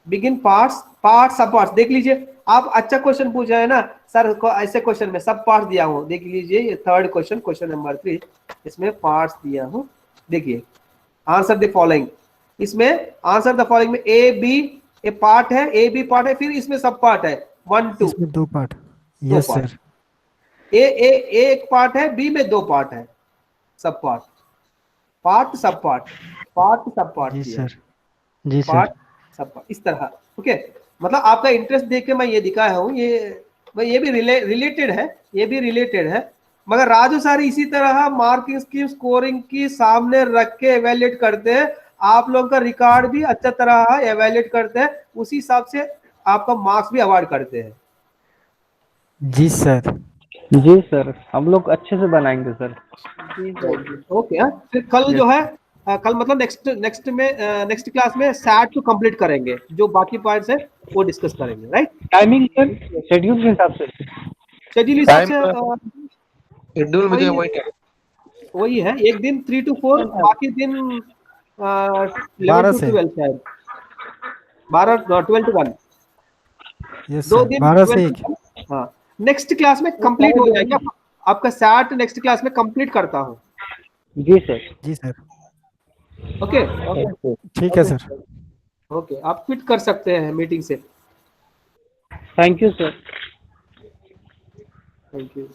begin parts, part सब पार्ट्स। देख लीजिए आप, अच्छा क्वेश्चन पूछा है ना सर को, ऐसे क्वेश्चन में सब पार्ट्स दिया हूँ। देख लीजिए ये थर्ड क्वेश्चन, क्वेश्चन नंबर 3, इसमें पार्ट्स दिया हूँ। देखिए आंसर द फॉलोइंग, इसमें आंसर द फॉलोइंग में ए बी ए पार्ट है, ए बी पार्ट है, फिर इसमें सब पार्ट है 1 2 इसमें 2 पार्ट। Yes part. सर। ए एक पार्ट है, बी में 2 पार्ट है, सब पार्ट, पार्ट सब पार्ट, पार्ट सब पार्ट जी दिया है। सर। जी पार्ट सर। सब पार्ट इस तरह। ओके, मतलब आपका इंटरेस्ट देख के मैं ये दिखाया हूँ। ये भी रिलेटेड है, ये भी रिलेटेड है, मगर राजू सर इसी तरह मार्किंग स्कीम स्कोरिंग की सामने रख के एवेल्युएट करते हैं। आप लोगों का रिकॉर्ड भी अच्छा तरह एवेल्युएट करते हैं, उसी हिसाब से आपका मार्क्स भी अवार्ड करते हैं। जी सर। जी सर, हम लोग अच्छे से बनाएंगे सर। ओके हाँ, फिर कल जो है कल मतलब नेक्स्ट क्लास में सैट को कंप्लीट करेंगे, जो बाकी पार्ट्स है वो डिस्कस करेंगे, राइट। टाइमिंग सर शेड्यूल के हिसाब से। शेड्यूल हिसाब से शेड्यूल मुझे वही है, एक दिन 3 to 4, बाकी दिन 11 to 12 शायद, 12 to 1। यस दो सर, दिन 12 से 12 to 1। हाँ, नेक्स्ट क्लास में कंप्लीट हो जाएगा आपका सैट, नेक्स्ट क्लास में कंप्लीट करता हूँ। जी सर। जी सर। ओके ठीक है सर। ओके, आप क्विट कर सकते हैं मीटिंग से। Thank you sir. Thank you.